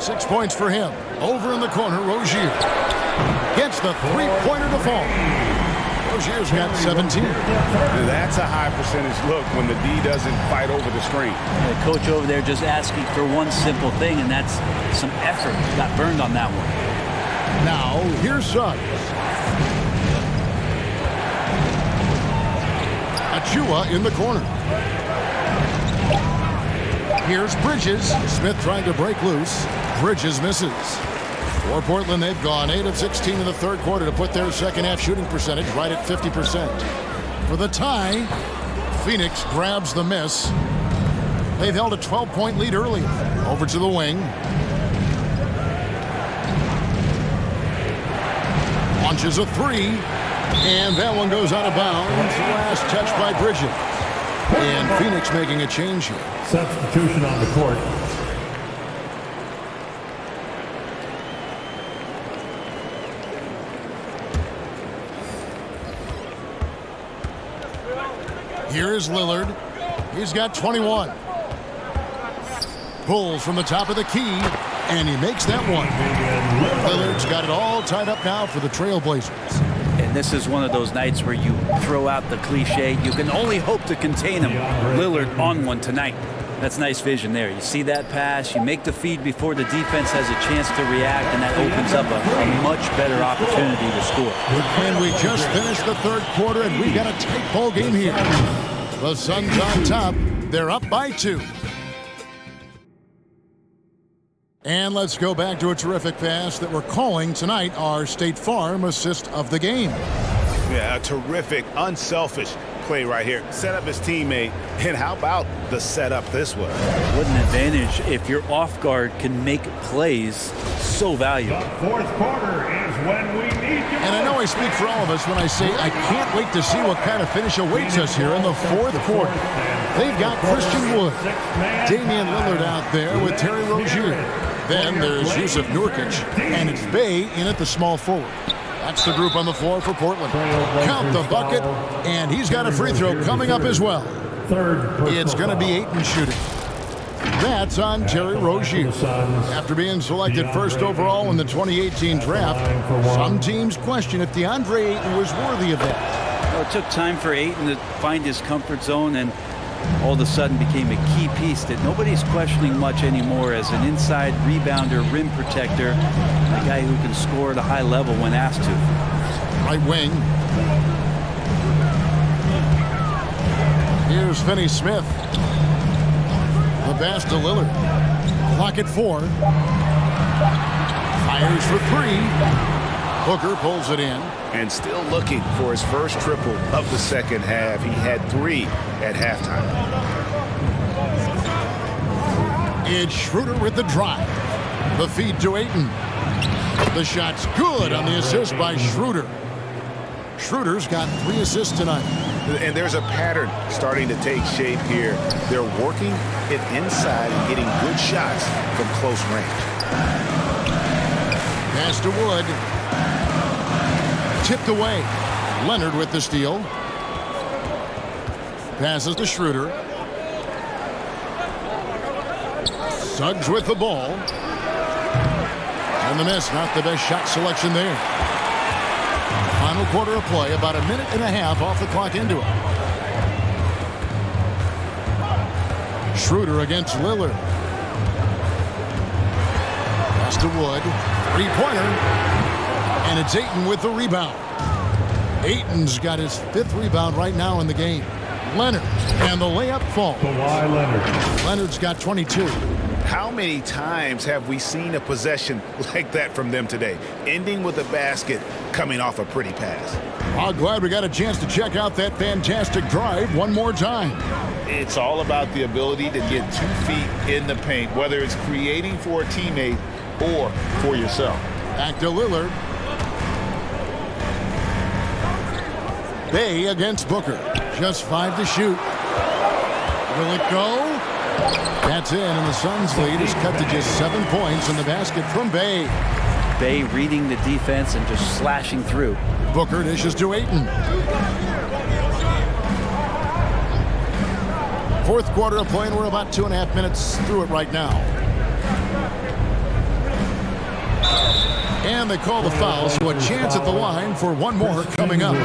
Speaker 3: 6 points for him. Over in the corner, Rozier. Gets the three-pointer to fall. Rozier's got 17.
Speaker 7: That's a high percentage look when the D doesn't fight over the screen.
Speaker 5: The coach over there just asking for one simple thing, and that's some effort. Got burned on that one.
Speaker 3: Now, here's Suggs. Achua in the corner. Here's Bridges. Smith trying to break loose. Bridges misses. For Portland, they've gone 8 of 16 in the third quarter to put their second half shooting percentage right at 50%. For the tie, Phoenix grabs the miss. They've held a 12-point lead early. Over to the wing. Launches a 3. And that one goes out of bounds. Last touch by Bridges. And Phoenix making a change here.
Speaker 8: Substitution on the court.
Speaker 3: Here is Lillard. He's got 21. Pulls from the top of the key, and he makes that one. Lillard's got it all tied up now for the Trailblazers.
Speaker 5: And this is one of those nights where you throw out the cliche. You can only hope to contain him. Lillard on one tonight. That's nice vision there. You see that pass, you make the feed before the defense has a chance to react, and that opens up a much better opportunity to score.
Speaker 3: And we just finished the third quarter, and we've got a tight ball game here. The Suns on top. They're up by 2. And let's go back to a terrific pass that we're calling tonight our State Farm assist of the game.
Speaker 7: Yeah, a terrific, unselfish play right here. Set up his teammate, and how about the setup this was?
Speaker 5: What an advantage if your off guard can make plays so valuable.
Speaker 8: The fourth quarter is when we need you.
Speaker 3: And I know I speak for all of us when I say I can't wait to see what kind of finish awaits us here in the fourth quarter. They've got Christian Wood, Damian Lillard out there with Terry Rozier. Then there's Yusuf Nurkic, and it's Bey in at the small forward. That's the group on the floor for Portland. Count the bucket, and he's got a free throw coming up as well. It's going to be Ayton shooting. That's on Terry Rozier. After being selected first overall in the 2018 draft, some teams question if DeAndre Ayton was worthy of that.
Speaker 5: Well, it took time for Ayton to find his comfort zone and all of a sudden became a key piece that nobody's questioning much anymore as an inside rebounder, rim protector, a guy who can score at a high level when asked to.
Speaker 3: Right wing. Here's Finney Smith. The pass to Lillard. Clock at 4. Fires for 3. Booker pulls it in.
Speaker 7: And still looking for his first triple of the second half. He had 3 at halftime.
Speaker 3: It's Schroeder with the drive. The feed to Ayton. The shot's good on the assist by Schroeder. Schroeder's got 3 assists tonight.
Speaker 7: And there's a pattern starting to take shape here. They're working it inside and getting good shots from close range.
Speaker 3: Pass to Wood. Tipped away. Leonard with the steal. Passes to Schroeder. Suggs with the ball. And the miss, not the best shot selection there. Final quarter of play, about a minute and a half off the clock into it. Schroeder against Lillard. Pass to Wood. 3-pointer. And it's Ayton with the rebound. Ayton's got his 5th rebound right now in the game. Leonard, and the layup falls.
Speaker 8: Kawhi Leonard.
Speaker 3: Leonard's got 22.
Speaker 7: How many times have we seen a possession like that from them today, ending with a basket coming off a pretty pass?
Speaker 3: I'm glad we got a chance to check out that fantastic drive one more time.
Speaker 7: It's all about the ability to get 2 feet in the paint, whether it's creating for a teammate or for yourself.
Speaker 3: Back to Lillard. Bey against Booker. Just 5 to shoot. Will it go? That's in, and the Suns' lead is cut to just 7 points in the basket from Bey.
Speaker 5: Bey reading the defense and just slashing through.
Speaker 3: Booker dishes to Ayton. Fourth quarter of play, and we're about 2.5 minutes through it right now. And they call the foul, so a chance at the line for one more coming up.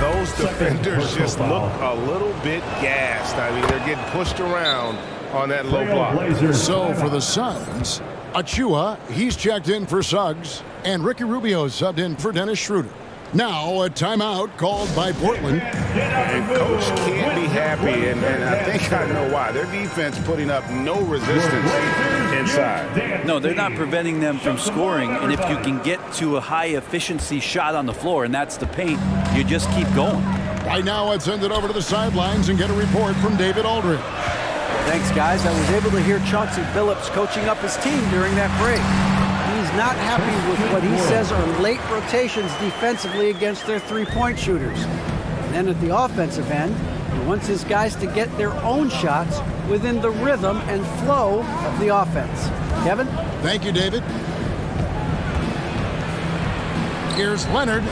Speaker 7: Those defenders just look a little bit gassed. I mean, they're getting pushed around on that low block.
Speaker 3: So for the Suns, Achua, he's checked in for Suggs, and Ricky Rubio subbed in for Dennis Schroeder. Now a timeout called by Portland.
Speaker 7: And Coach can't be happy, and I think I know why. Their defense putting up no resistance inside.
Speaker 5: No, they're not preventing them from scoring, and if you can get to a high-efficiency shot on the floor, and that's the paint, you just keep going.
Speaker 3: Right now, let's send it over to the sidelines and get a report from David Aldridge.
Speaker 6: Thanks, guys. I was able to hear Chauncey Billups coaching up his team during that break. He's not happy with what he says are late rotations defensively against their three-point shooters. And then at the offensive end, he wants his guys to get their own shots within the rhythm and flow of the offense. Kevin?
Speaker 3: Thank you, David. Here's Leonard.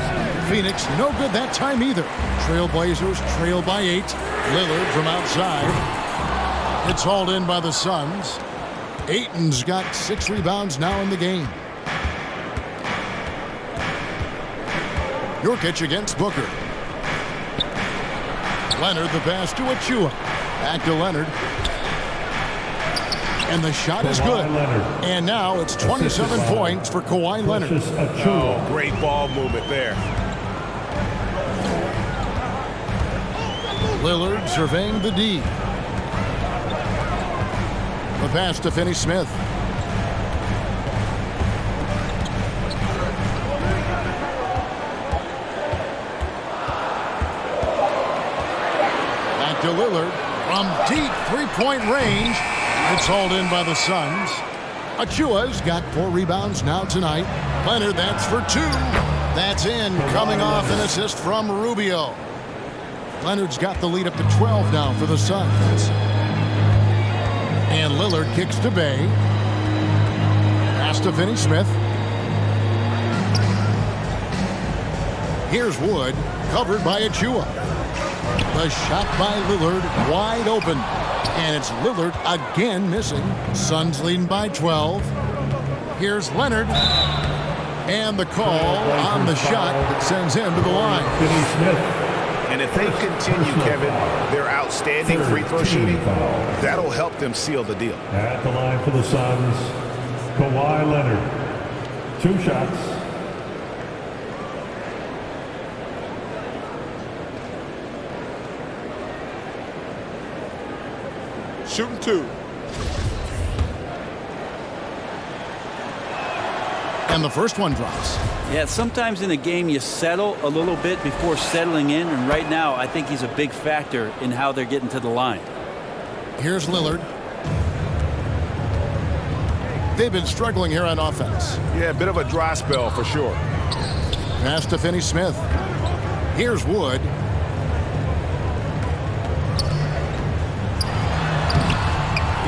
Speaker 3: Phoenix, no good that time either. Trailblazers trail by 8. Lillard from outside. It's hauled in by the Suns. Ayton's got 6 rebounds now in the game. Nurkic against Booker. Leonard, the pass to Achua. Back to Leonard. And the shot is good. And now it's 27 points for Kawhi Leonard.
Speaker 7: Oh, great ball movement there.
Speaker 3: Lillard surveying the D. The pass to Finney-Smith. Back to Lillard from deep three-point range. It's hauled in by the Suns. Achua's got 4 rebounds now tonight. Leonard, that's for 2. That's in, coming off an assist from Rubio. Leonard's got the lead up to 12 now for the Suns. And Lillard kicks to Bay. Pass to Finney-Smith. Here's Wood, covered by Achua. The shot by Lillard, wide open. And it's Lillard again missing. Suns leading by 12. Here's Leonard. And the call on the shot that sends him to the line.
Speaker 7: And if they continue, Kevin, their outstanding free throw shooting, that'll help them seal the deal.
Speaker 8: At the line for the Suns, Kawhi Leonard. 2 shots.
Speaker 12: Shooting 2.
Speaker 3: And the first one drops.
Speaker 5: Yeah, sometimes in a game you settle a little bit before settling in, and right now I think he's a big factor in how they're getting to the line.
Speaker 3: Here's Lillard. They've been struggling here on offense.
Speaker 7: Yeah, a bit of a dry spell for sure.
Speaker 3: Pass to Finney-Smith. Here's Wood.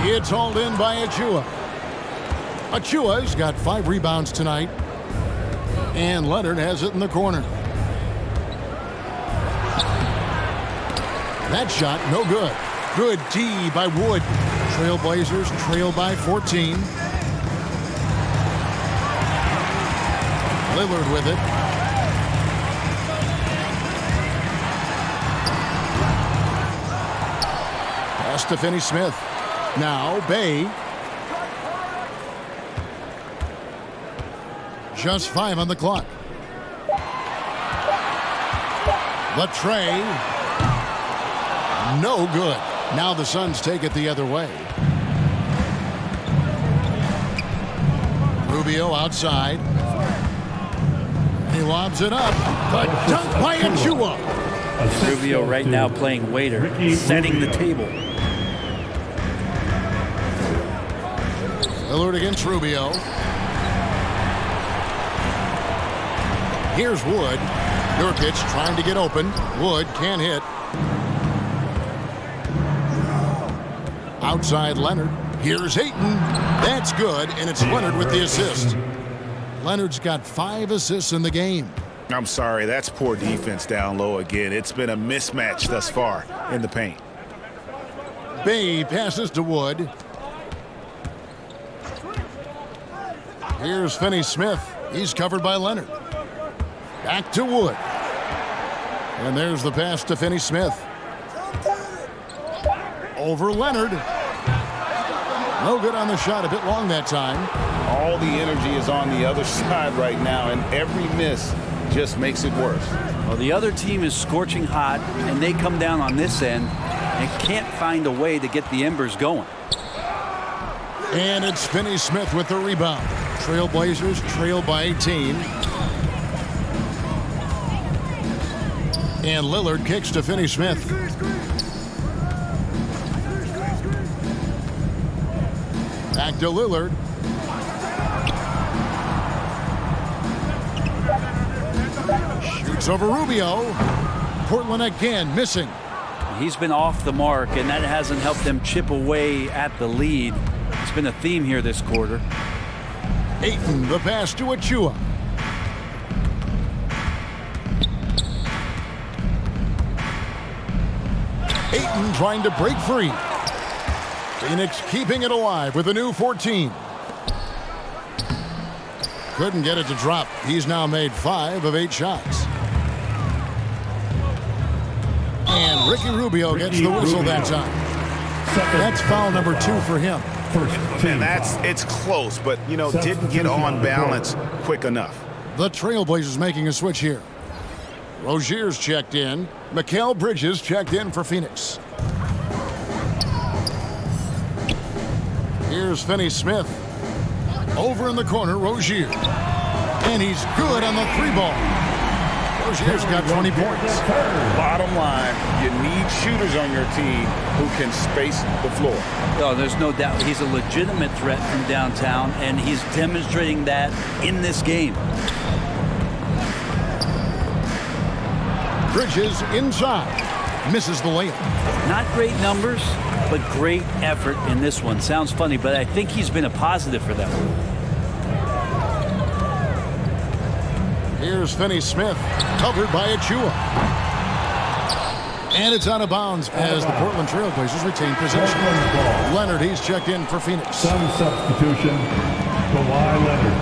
Speaker 3: It's hauled in by Achua. Achua's got 5 rebounds tonight. And Leonard has it in the corner. That shot, no good. Good D by Wood. Trailblazers trail by 14. Lillard with it. Pass to Finney-Smith. Now Bay. Just 5 on the clock. The tray. No good. Now the Suns take it the other way. Rubio outside. He lobs it up. The dunk by Achua.
Speaker 5: Rubio right now playing waiter, setting the table.
Speaker 3: Lillard against Rubio. Here's Wood. Nurkic trying to get open. Wood can't hit. Outside Leonard. Here's Ayton. That's good, and it's Leonard with the assist. Leonard's got 5 assists in the game.
Speaker 7: I'm sorry, that's poor defense down low again. It's been a mismatch thus far in the paint.
Speaker 3: Bay passes to Wood. Here's Finney-Smith. He's covered by Leonard. Back to Wood. And there's the pass to Finney-Smith. Over Leonard. No good on the shot. A bit long that time.
Speaker 7: All the energy is on the other side right now, and every miss just makes it worse.
Speaker 5: Well, the other team is scorching hot, and they come down on this end and can't find a way to get the embers going.
Speaker 3: And it's Finney-Smith with the rebound. Trailblazers trail by 18. And Lillard kicks to Finney-Smith. Back to Lillard. Shoots over Rubio. Portland again missing.
Speaker 5: He's been off the mark, and that hasn't helped them chip away at the lead. It's been a theme here this quarter.
Speaker 3: Ayton, the pass to Achua. Ayton trying to break free. Phoenix keeping it alive with a new 14. Couldn't get it to drop. He's now made 5 of 8 shots. And Ricky Rubio gets the whistle that time. That's foul number 2 for him.
Speaker 7: And it's close, but, you know, didn't get on balance quick enough.
Speaker 3: The Trailblazers making a switch here. Rozier's checked in. Mikal Bridges checked in for Phoenix. Here's Finney Smith. Over in the corner, Rozier. And he's good on the 3-ball. Rozier's got 20 points.
Speaker 7: Bottom line, you need shooters on your team who can space the floor.
Speaker 5: Oh, there's no doubt he's a legitimate threat from downtown, and he's demonstrating that in this game.
Speaker 3: Bridges inside. Misses the layup.
Speaker 5: Not great numbers, but great effort in this one. Sounds funny, but I think he's been a positive for them.
Speaker 3: Here's Finney Smith, covered by Achua. And it's out of bounds as the Portland Trailblazers retain possession. Leonard, he's checked in for Phoenix.
Speaker 8: Some substitution. Kawhi Leonard.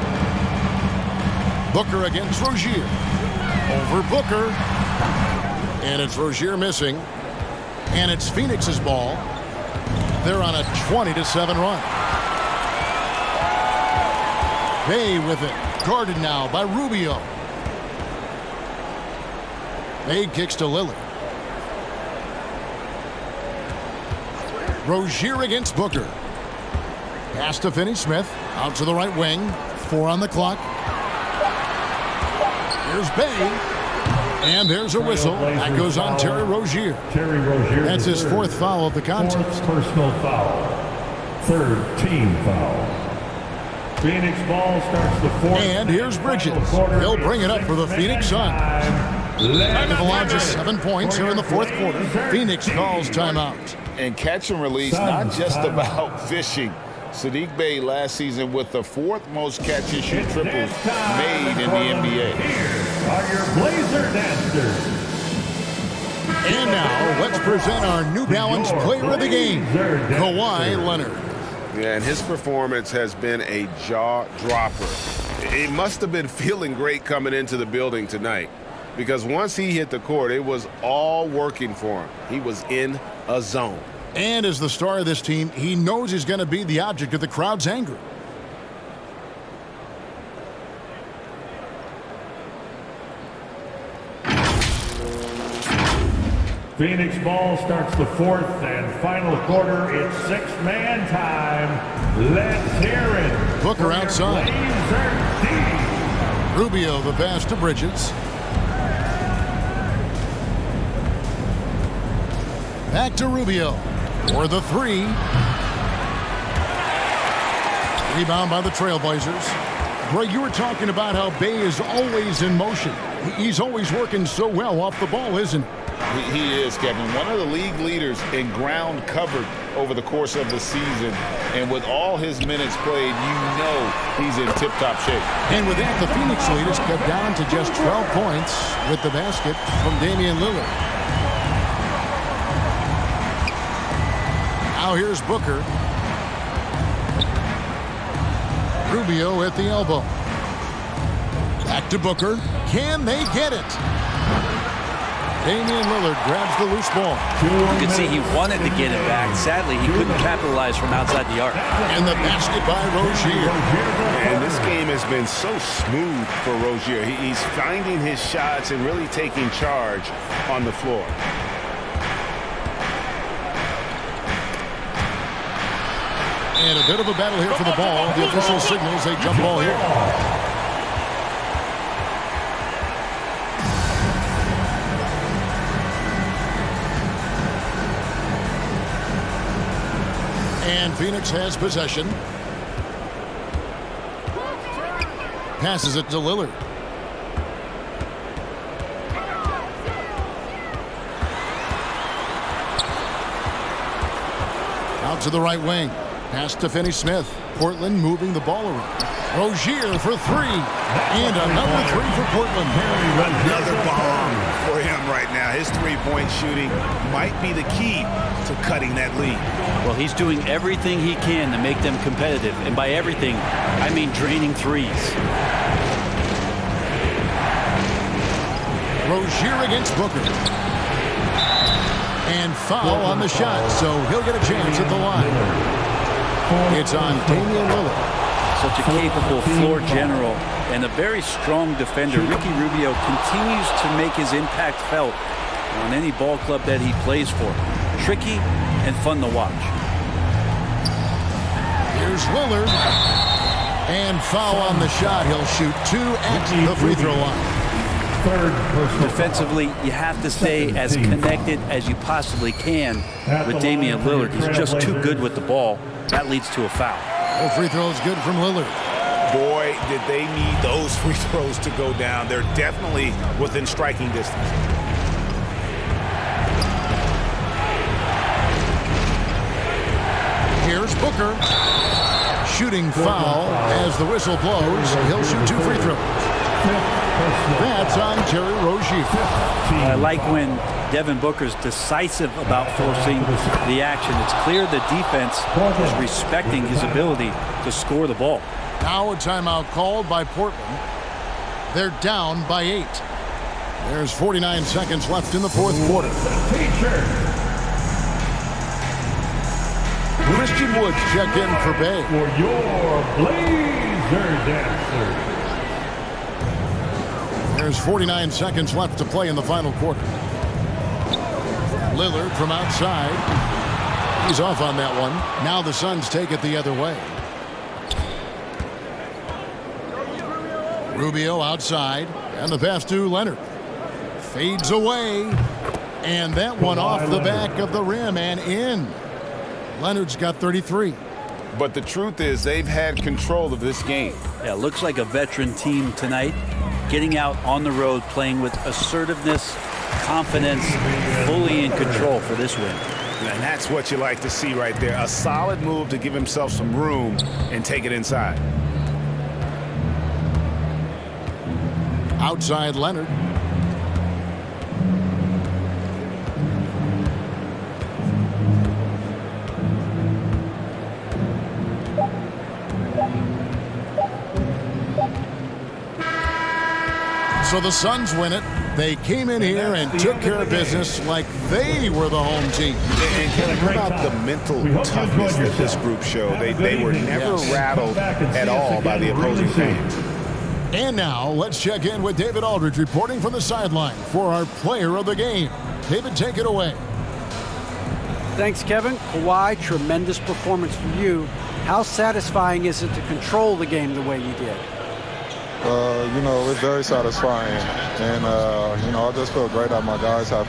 Speaker 3: Booker against Rozier. Over Booker. And it's Rozier missing. And it's Phoenix's ball. They're on a 20-7 run. Bay with it. Guarded now by Rubio. Bay kicks to Lillard. Rozier against Booker. Pass to Finney Smith. Out to the right wing. 4 on the clock. Here's Bay. And there's a whistle. That goes on Terry Rozier.
Speaker 8: Terry Rozier.
Speaker 3: That's his 4th foul of the contest.
Speaker 8: 4th personal foul. 3rd team foul. Phoenix ball starts the 4th.
Speaker 3: And here's Bridges. He'll bring it up for the Phoenix Suns. Avalanche just 7 points here in the 4th quarter. Phoenix calls timeout.
Speaker 7: And catch and release, not just about fishing. Sadiq Bey last season with the 4th most catch and shoot triples made in the NBA.
Speaker 8: Here are your Blazer dancers.
Speaker 3: And now let's present our New Balance Player of the Game, Kawhi Leonard.
Speaker 4: Yeah, and his performance has been a jaw-dropper. It must have been feeling great coming into the building tonight, because once he hit the court, it was all working for him. He was in a zone.
Speaker 3: And as the star of this team, he knows he's going to be the object of the crowd's anger.
Speaker 8: Phoenix ball starts the 4th and final quarter. It's 6-man time. Let's hear it.
Speaker 3: Booker outside. Rubio the pass to Bridges. Back to Rubio for the 3. Rebound by the Trailblazers. Greg, you were talking about how Bay is always in motion. He's always working so well off the ball, isn't he?
Speaker 7: He is, Kevin. One of the league leaders in ground covered over the course of the season. And with all his minutes played, you know he's in tip-top shape.
Speaker 3: And with that, the Phoenix lead is cut down to just 12 points with the basket from Damian Lillard. Now here's Booker. Rubio at the elbow. Back to Booker. Can they get it? Damian Lillard grabs the loose ball.
Speaker 5: You can see he wanted to get it back. Sadly, he couldn't capitalize from outside the arc.
Speaker 3: And the basket by Rozier.
Speaker 4: And this game has been so smooth for Rozier. He's finding his shots and really taking charge on the floor.
Speaker 3: And a bit of a battle here for the ball. The official signals a jump ball here. And Phoenix has possession. Passes it to Lillard. Out to the right wing. Pass to Finney Smith. Portland moving the ball around. Rozier for 3. And another 3 for Portland.
Speaker 7: Another bomb for him right now. His three-point shooting might be the key to cutting that lead.
Speaker 5: Well, he's doing everything he can to make them competitive. And by everything, I mean draining threes.
Speaker 3: Rozier against Booker. And foul on the shot, so he'll get a chance at the line. It's on Damian Lillard.
Speaker 5: So such a capable floor general and a very strong defender. Ricky Rubio continues to make his impact felt on any ball club that he plays for. Tricky and fun to watch.
Speaker 3: Here's Lillard. And foul on the shot. He'll shoot 2 at the free throw line.
Speaker 5: Defensively, you have to stay as connected as you possibly can with Damian Lillard. He's just too good with the ball. That leads to a foul.
Speaker 3: The free throw is good from Lillard.
Speaker 7: Boy, did they need those free throws to go down. They're definitely within striking distance.
Speaker 3: Here's Booker. Shooting foul as the whistle blows. He'll shoot 2 free throws. That's on Terry Rozier.
Speaker 5: I like when Devin Booker's decisive about forcing the action. It's clear the defense is respecting his ability to score the ball.
Speaker 3: Now a timeout called by Portland. They're down by 8. There's 49 seconds left in the fourth quarter. Christian Woods checked in for Bay.
Speaker 8: For your Blazer Dancers.
Speaker 3: There's 49 seconds left to play in the final quarter. Lillard from outside. He's off on that one. Now the Suns take it the other way. Rubio outside. And the pass to Leonard. Fades away. And that one off the back of the rim and in. Leonard's got 33.
Speaker 7: But the truth is they've had control of this game.
Speaker 5: Yeah, looks like a veteran team tonight. Getting out on the road, playing with assertiveness, confidence, fully in control for this win.
Speaker 7: And that's what you like to see right there. A solid move to give himself some room and take it inside.
Speaker 3: Outside Leonard. So the Suns win it. They came in here and took care of business like they were the home team.
Speaker 7: And Kevin, how about the mental toughness that this group showed? They were never rattled at all by the opposing fans.
Speaker 3: And now let's check in with David Aldridge reporting from the sideline for our player of the game. David, take it away.
Speaker 6: Thanks, Kevin. Kawhi, tremendous performance for you. How satisfying is it to control the game the way you did?
Speaker 13: You know, it's very satisfying. And, you know, I just feel great that my guys have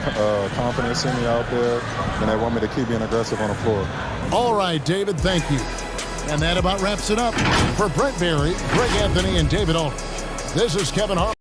Speaker 13: confidence in me out there, and they want me to keep being aggressive on the floor.
Speaker 3: All right, David, thank you. And that about wraps it up. For Brent Barry, Greg Anthony, and David Aldridge, this is Kevin Harlan.